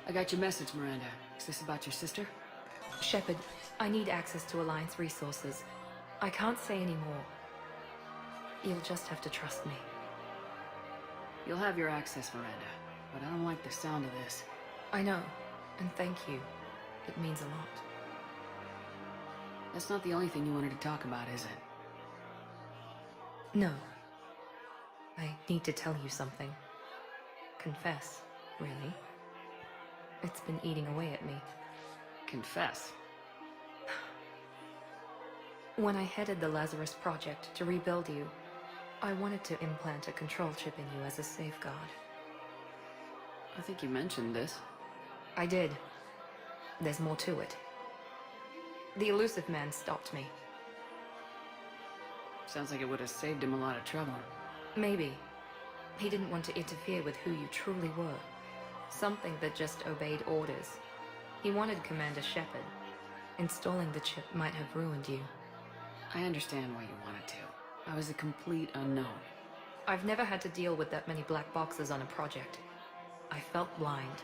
A: I got your message, Miranda. Is this about your sister?
M: Shepard, I need access to Alliance resources. I can't say any more. You'll just have to trust me.
A: You'll have your access, Miranda. But I don't like the sound of this.
M: I know, and thank you. It means a lot.
A: That's not the only thing you wanted to talk about, is it?
M: No. I need to tell you something. Confess, really. It's been eating away at me.
A: Confess.
M: When I headed the Lazarus Project to rebuild you, I wanted to implant a control chip in you as a safeguard.
A: I think you mentioned this.
M: I did. There's more to it. The elusive man stopped me.
W: Sounds like it would have saved him a lot of trouble.
M: Maybe. He didn't want to interfere with who you truly were. Something that just obeyed orders. He wanted Commander Shepard. Installing the chip might have ruined you.
W: I understand why you wanted to. I was a complete unknown.
M: I've never had to deal with that many black boxes on a project. I felt blind.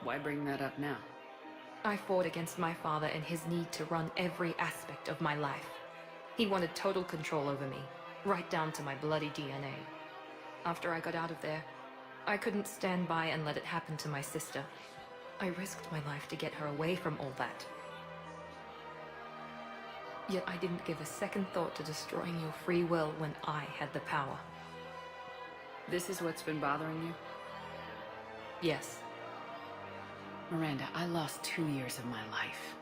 W: Why bring that up now?
M: I fought against my father and his need to run every aspect of my life. He wanted total control over me, right down to my bloody DNA. After I got out of there, I couldn't stand by and let it happen to my sister. I risked my life to get her away from all that. Yet I didn't give a second thought to destroying your free will when I had the power.
W: This is what's been bothering you?
M: Yes.
W: Miranda, I lost 2 years of my life.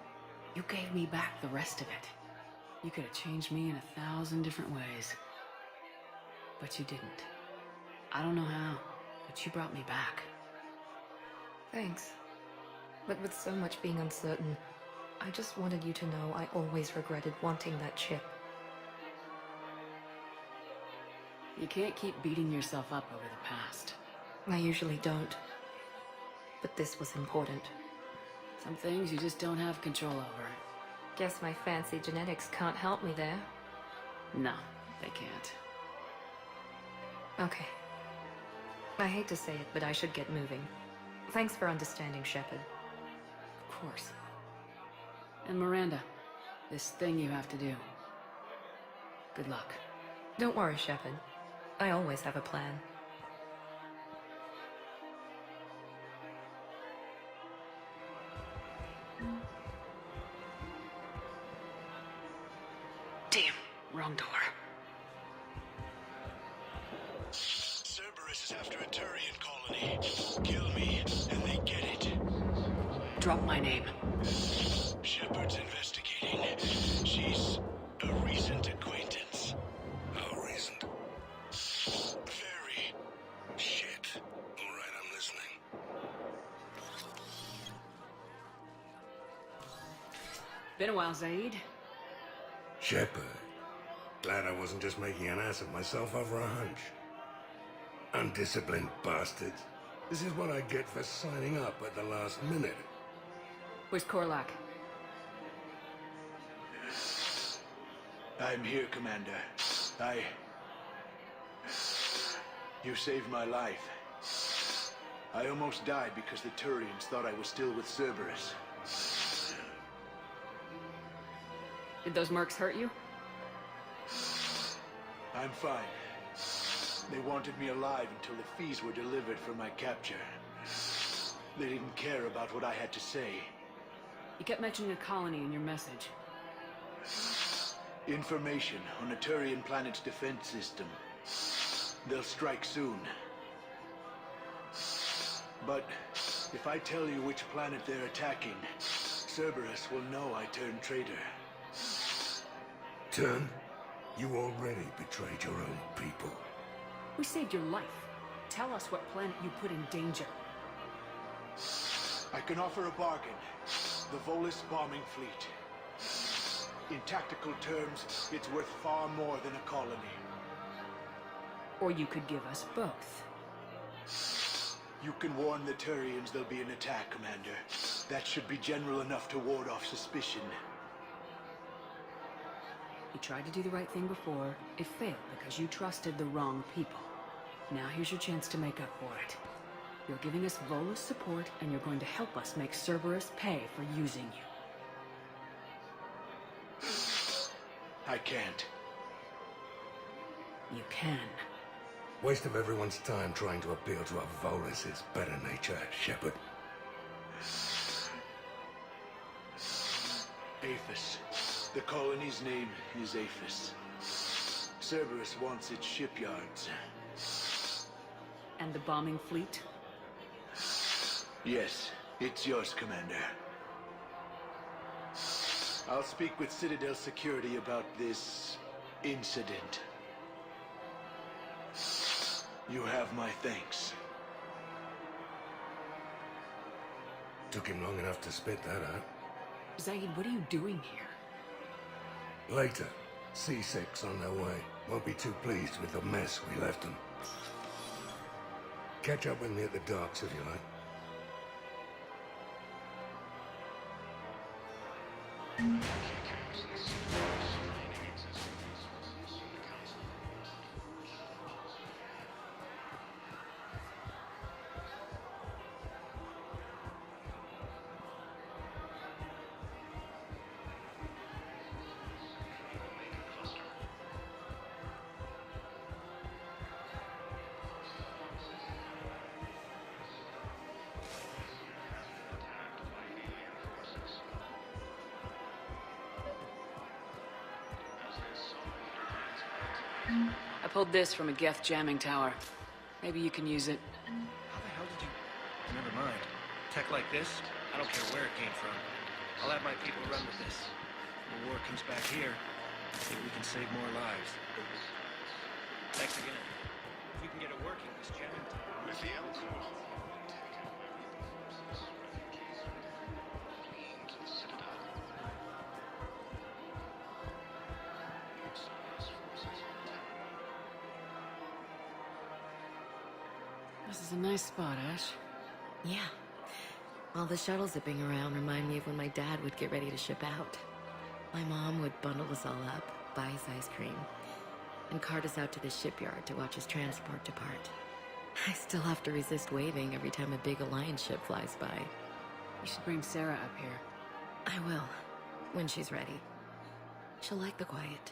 W: You gave me back the rest of it. You could have changed me in 1,000 different ways. But you didn't. I don't know how, but you brought me back.
M: Thanks. But with so much being uncertain, I just wanted you to know I always regretted wanting that chip.
W: You can't keep beating yourself up over the past.
M: I usually don't. But this was important.
W: Some things you just don't have control over.
M: Guess my fancy genetics can't help me there.
W: No, they can't.
M: Okay. I hate to say it, but I should get moving. Thanks for understanding, Shepard.
W: Of course. And Miranda, this thing you have to do. Good luck.
M: Don't worry, Shepard. I always have a plan.
W: Damn, wrong door.
I: Cerberus is after a Turian colony. Kill me, and they get it.
W: Drop my name.
I: Shepard's investigating. She's a recent acquaintance. How recent? Very. Shit. All right, I'm listening.
W: Been a while, Zaid.
I: Shepard. Glad I wasn't just making an ass of myself over a hunch. Undisciplined bastards. This is what I get for signing up at the last minute.
W: Where's Korlak?
I: I'm here, Commander. You saved my life. I almost died because the Turians thought I was still with Cerberus.
W: Did those mercs hurt you?
I: I'm fine. They wanted me alive until the fees were delivered for my capture. They didn't care about what I had to say.
W: You kept mentioning a colony in your message.
I: Information on a Turian planet's defense system. They'll strike soon. But if I tell you which planet they're attacking, Cerberus will know I turned traitor. Turn? You already betrayed your own people.
W: We saved your life. Tell us what planet you put in danger.
I: I can offer a bargain. The Volus bombing fleet. In tactical terms, it's worth far more than a colony.
W: Or you could give us both.
I: You can warn the Turians there'll be an attack, Commander. That should be general enough to ward off suspicion.
W: You tried to do the right thing before. It failed because you trusted the wrong people. Now here's your chance to make up for it. You're giving us Volus support, and you're going to help us make Cerberus pay for using you.
I: I can't.
W: You can.
I: Waste of everyone's time trying to appeal to a Volus' better nature, Shepard. Aphis. The colony's name is Aphis. Cerberus wants its shipyards.
W: And the bombing fleet?
I: Yes, it's yours, Commander. I'll speak with Citadel Security about this incident. You have my thanks. Took him long enough to spit that out.
W: Zaid, what are you doing here?
I: Later.
C: C6 on their way. Won't be too pleased with the mess we left them. Catch up with me at the docks if you like.
W: I pulled this from a Geth jamming tower. Maybe you can use it.
D: How the hell did you... Never mind. Tech like this, I don't care where it came from. I'll have my people run with this. When the war comes back here, maybe we can save more lives. Thanks again. If we can get it working, this jamming tower...
S: With the Elcor.
W: This is a nice spot, Ash.
O: Yeah. All the shuttles zipping around remind me of when my dad would get ready to ship out. My mom would bundle us all up, buy us ice cream, and cart us out to the shipyard to watch his transport depart. I still have to resist waving every time a big Alliance ship flies by.
W: You should bring Sarah up here.
O: I will, when she's ready. She'll like the quiet.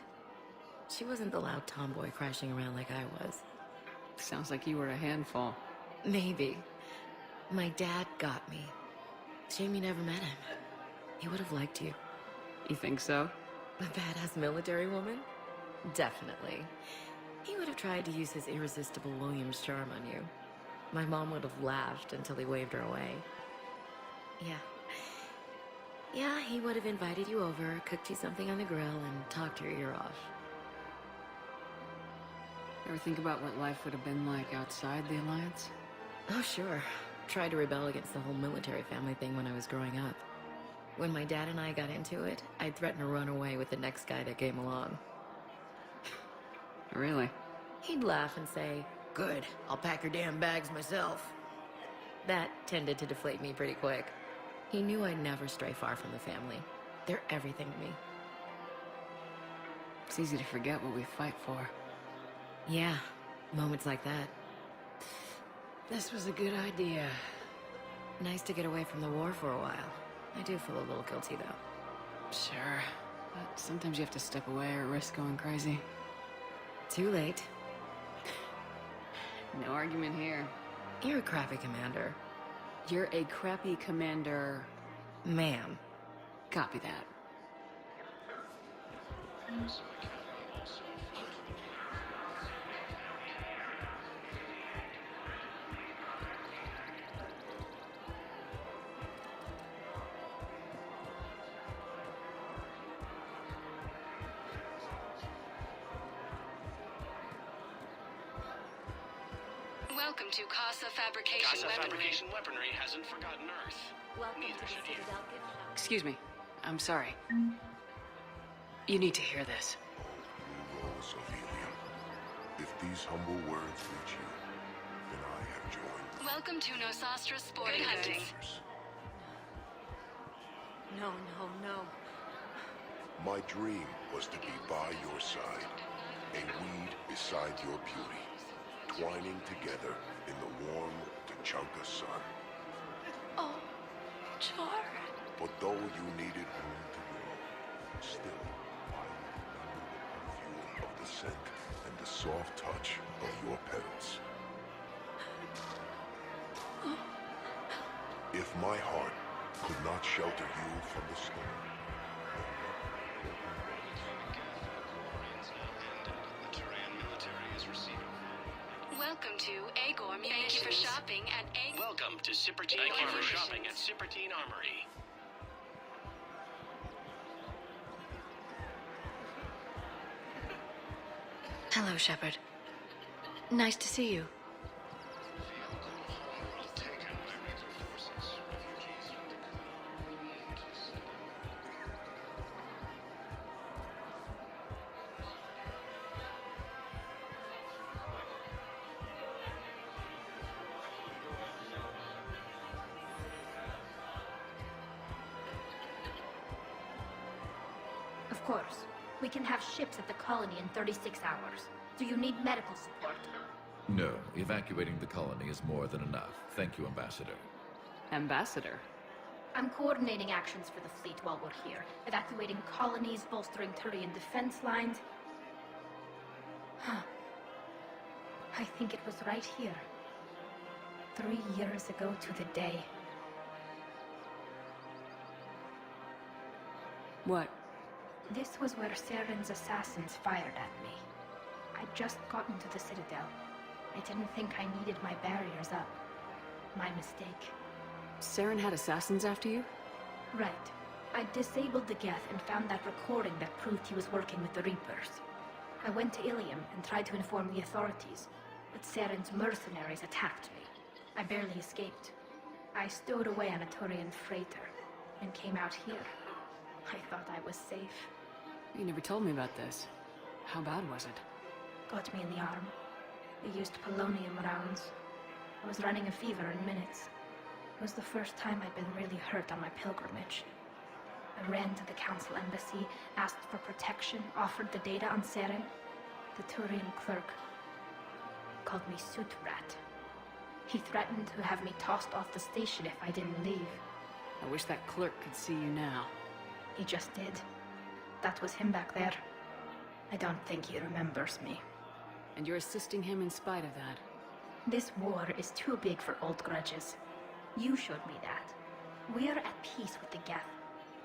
O: She wasn't the loud tomboy crashing around like I was.
W: Sounds like you were a handful.
O: Maybe. My dad got me. Shame you never met him. He would have liked you.
W: You think so?
O: A badass military woman? Definitely. He would have tried to use his irresistible Williams charm on you. My mom would have laughed until he waved her away. Yeah, he would have invited you over, cooked you something on the grill, and talked your ear off.
W: Ever think about what life would have been like outside the Alliance?
O: Oh, sure. Tried to rebel against the whole military family thing when I was growing up. When my dad and I got into it, I'd threaten to run away with the next guy that came along.
W: Really?
O: He'd laugh and say, "Good, I'll pack your damn bags myself." That tended to deflate me pretty quick. He knew I'd never stray far from the family. They're everything to me.
W: It's easy to forget what we fight for.
O: Yeah, moments like that.
W: This was a good idea.
O: Nice to get away from the war for a while. I do feel a little guilty, though.
W: Sure, but sometimes you have to step away or risk going crazy.
O: Too late.
W: No argument here.
O: You're a crappy commander.
W: You're a crappy commander.
O: Ma'am.
W: Copy that.
E: Welcome to Casa Fabrication
L: Casa
E: Weaponry.
L: Fabrication Weaponry hasn't forgotten Earth.
H: Welcome
L: Neither
H: to the
L: should you.
H: Citadel gift shop.
W: Excuse me. I'm sorry. You need to hear this.
F: Rose of helium. If these humble words reach you, then I have joined.
E: Welcome to Nosastra Sport Hunting.
H: No.
F: My dream was to be by your side, a weed beside your beauty, twining together in the warm Tuchanka sun.
H: Oh, Char.
F: But though you needed room to grow, still I remember the perfume of the scent and the soft touch of your petals. If my heart could not shelter you from the storm,
E: Welcome to Agor Munitions. Thank you for shopping at Agor.
L: Welcome to Sippertine
E: Thank you for
L: Armory.
E: shopping
L: Shopping at Sippertine Armory.
O: Hello, Shepard. Nice to see you.
H: Of course. We can have ships at the colony in 36 hours. Do you need medical support?
B: No, evacuating the colony is more than enough. Thank you, Ambassador.
W: Ambassador?
H: I'm coordinating actions for the fleet while we're here. Evacuating colonies, bolstering Turian defense lines. Huh. I think it was right here. 3 years ago to the day.
W: What?
H: This was where Saren's assassins fired at me. I'd just gotten to the Citadel. I didn't think I needed my barriers up. My mistake.
W: Saren had assassins after you?
H: Right. I disabled the Geth and found that recording that proved he was working with the Reapers. I went to Ilium and tried to inform the authorities, but Saren's mercenaries attacked me. I barely escaped. I stowed away on a Turian freighter and came out here. I thought I was safe.
W: You never told me about this. How bad was it?
H: Got me in the arm. They used polonium rounds. I was running a fever in minutes. It was the first time I'd been really hurt on my pilgrimage. I ran to the council embassy, asked for protection, offered the data on Seren. The Turian clerk called me suit rat. He threatened to have me tossed off the station if I didn't leave.
W: I wish that clerk could see you now.
H: He just did. That was him back there. I don't think he remembers me.
W: And you're assisting him in spite of that.
H: This war is too big for old grudges. You showed me that. We're at peace with the Geth.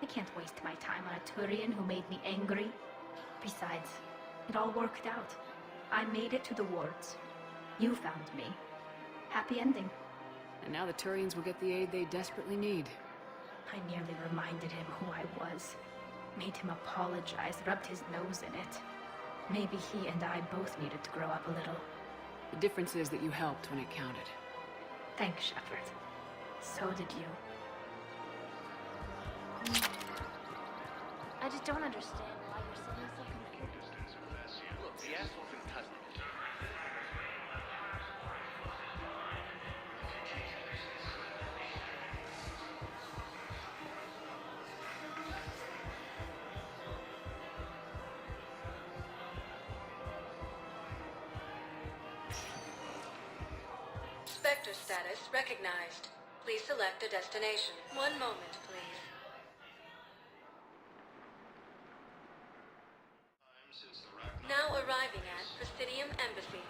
H: I can't waste my time on a Turian who made me angry. Besides, it all worked out. I made it to the wards. You found me. Happy ending.
W: And now the Turians will get the aid they desperately need.
H: I nearly reminded him who I was. Made him apologize, rubbed his nose in it. Maybe he and I both needed to grow up a little.
W: The difference is that you helped when it counted.
H: Thanks, Shepard. So did you. I just don't understand why you're suddenly so confused.
T: Look, the asshole can cut me.
E: Spectre status recognized. Please select a destination. One moment, please. Now arriving at Presidium Embassy.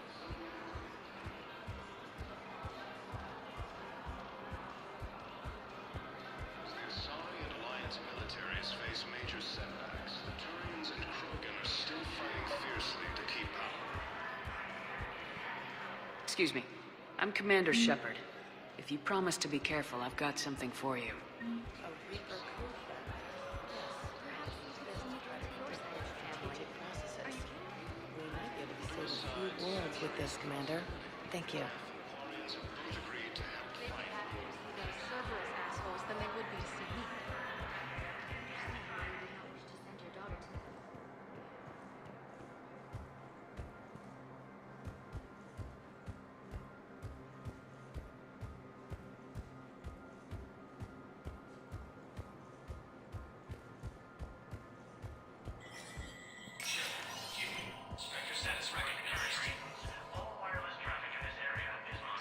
S: The Asari and Alliance militaries face major setbacks. The Turians and Krogan are still fighting fiercely to keep power.
W: Excuse me. I'm Commander Shepard. If you promise to be careful, I've got something for you.
O: We might be able to save a few worlds with this, Commander. Thank you.
H: Cerberus assholes than they would be to see me.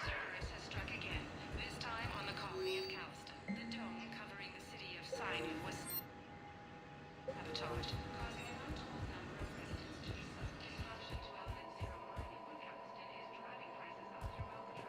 E: Cerberus has struck again. This time on the colony of Calliston. The dome covering the city of Sidon was sabotaged, causing an untold number of residents to suffer disruption to Element Zero mining where Calliston is driving prices up throughout the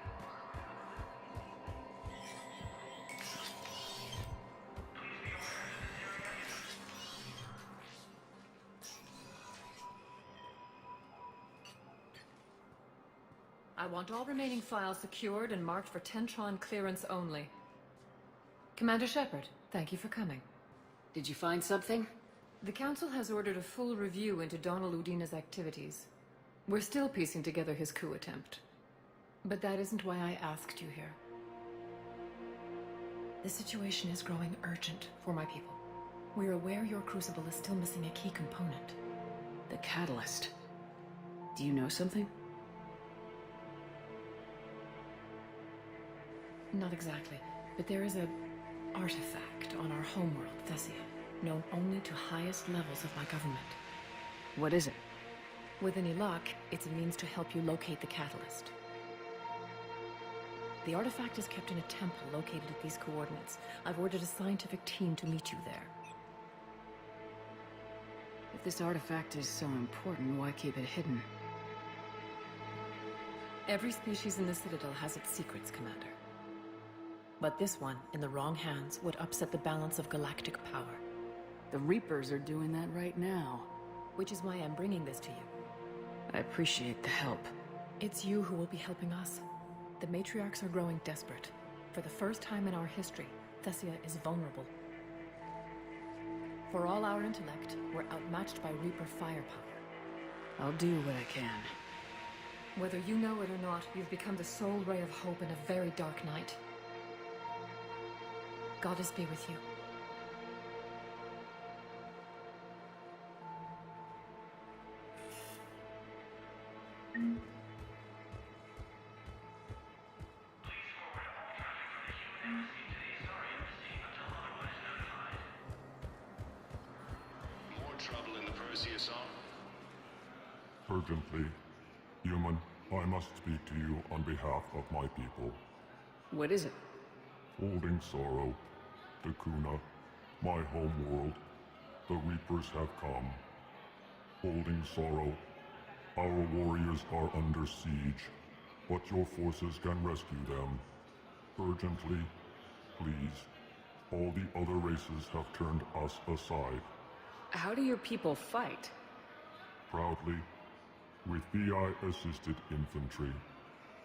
M: I want all remaining files secured and marked for Tentron clearance only. Commander Shepard, thank you for coming.
W: Did you find something?
M: The Council has ordered a full review into Donald Udina's activities. We're still piecing together his coup attempt. But that isn't why I asked you here. The situation is growing urgent for my people. We're aware your crucible is still missing a key component.
W: The catalyst. Do you know something?
M: Not exactly, but there is a artifact on our homeworld, Thessia.
W: known only to highest levels of my government. What is it? With any luck, it's a means to help you locate the catalyst. The artifact is kept in a temple located at these coordinates. I've ordered a scientific team to meet you there. If this artifact is so important, why keep it hidden?
H: Every species in the Citadel has its secrets, Commander. But this one, in the wrong hands, would upset the balance of galactic power.
W: The Reapers are doing that right now.
H: Which is why I'm bringing this to you.
W: I appreciate the help.
H: It's you who will be helping us. The matriarchs are growing desperate. For the first time in our history, Thessia is vulnerable. For all our intellect, we're outmatched by Reaper firepower.
W: I'll do what I can.
H: Whether you know it or not, you've become the sole ray of hope in a very dark night. Goddess be with you.
S: More trouble in the Perseus arm?
F: Urgently, human, I must speak to you on behalf of my people.
W: What is it?
F: Holding sorrow, Dakuna, my home world, the Reapers have come. Holding sorrow, our warriors are under siege, but your forces can rescue them. Urgently, please. All the other races have turned us aside.
W: How do your people fight?
F: Proudly, with BI-assisted infantry.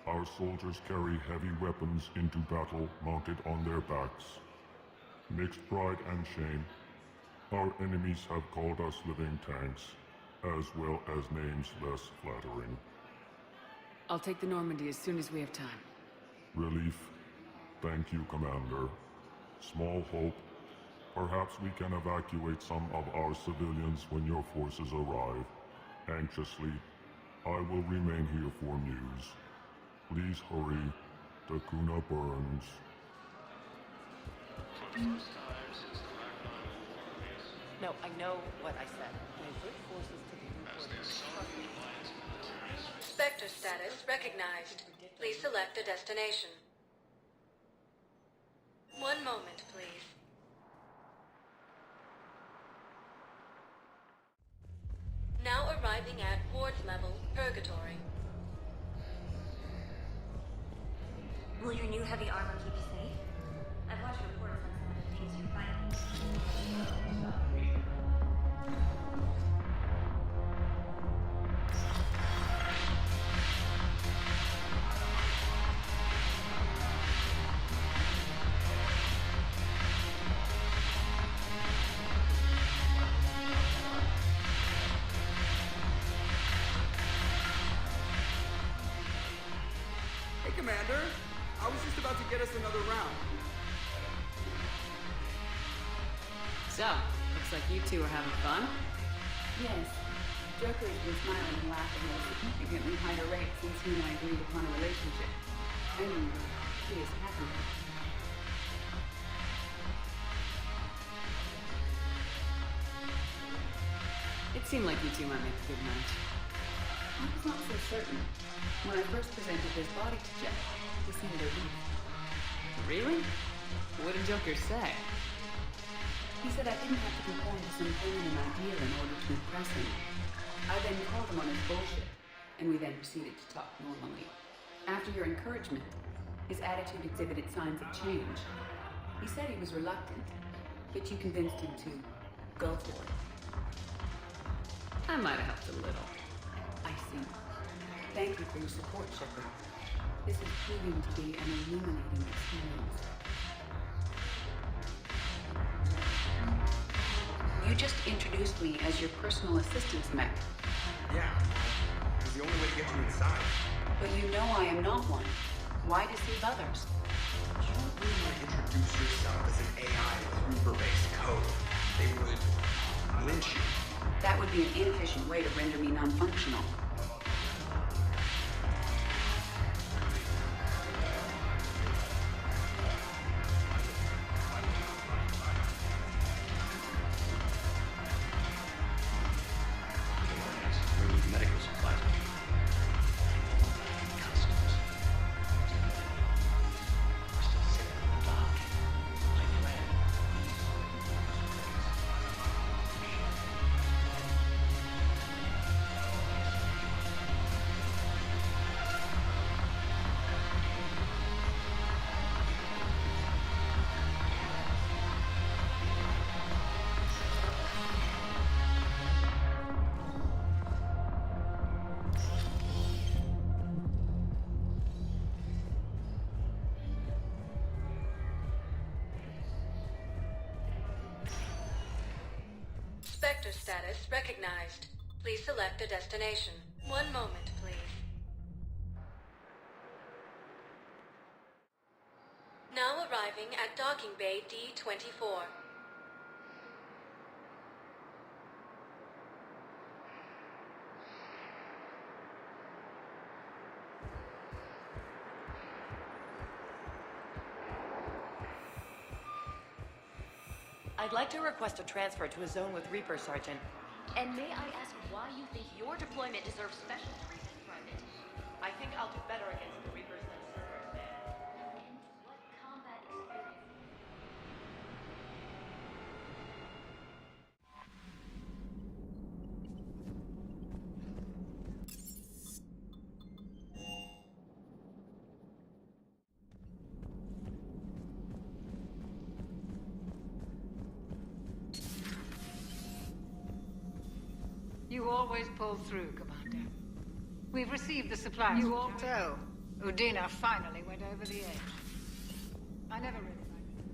F: Our soldiers carry heavy weapons into battle mounted on their backs. Mixed pride and shame, our enemies have called us living tanks, as well as names less flattering.
W: I'll take the Normandy as soon as we have time.
F: Relief. Thank you, Commander. Small hope. Perhaps we can evacuate some of our civilians when your forces arrive. Anxiously, I will remain here for news. Please hurry. Dakuna burns.
S: For the first time since the Ragnar War,
A: No, I know what I said. Divert forces to the
S: as their sovereign alliance militaries
K: Spectre status recognized. Please select a destination. One moment, please. Now arriving at ward level Purgatory.
H: Will your new heavy armor keep you safe? I've watched reports on some of the things you're fighting.
N: Hey, Commander. I was just about to get us another round.
W: So, looks like you two are having fun.
P: Yes. Joker has been smiling and laughing at a significantly higher rate since he and I agreed upon a relationship. And he is happy.
W: It seemed like you two might make a good match.
P: I was not so certain. When I first presented his body to Jeff, he seemed relieved.
W: Really? What did Joker say?
P: He said I didn't have to conform to some feminine ideal in order to impress him. I then called him on his bullshit, and we then proceeded to talk normally. After your encouragement, his attitude exhibited signs of change. He said he was reluctant, but you convinced him to go for it.
W: I might have helped a little.
P: I see. Thank you for your support, Shepard. This is proving to be an illuminating experience. You just introduced me as your personal assistance mech.
N: Yeah. It was the only way to get you inside.
P: But you know I am not one. Why deceive others?
N: You don't really want to introduce yourself as an AI with Reaper-based code. They would lynch you.
P: That would be an inefficient way to render me non-functional.
K: Sector status recognized. Please select a destination. One moment, please. Now arriving at Docking Bay D-24.
J: I'd like to request a transfer to a zone with Reaper, Sergeant.
H: And may I ask why you think your deployment deserves special treatment, Private?
J: I think I'll do better against the Reapers than Cerberus, man.
H: What combat experience?
Q: You always pull through, Commander. We've received the supplies. You all so. Udina finally went over the edge. I never really liked it.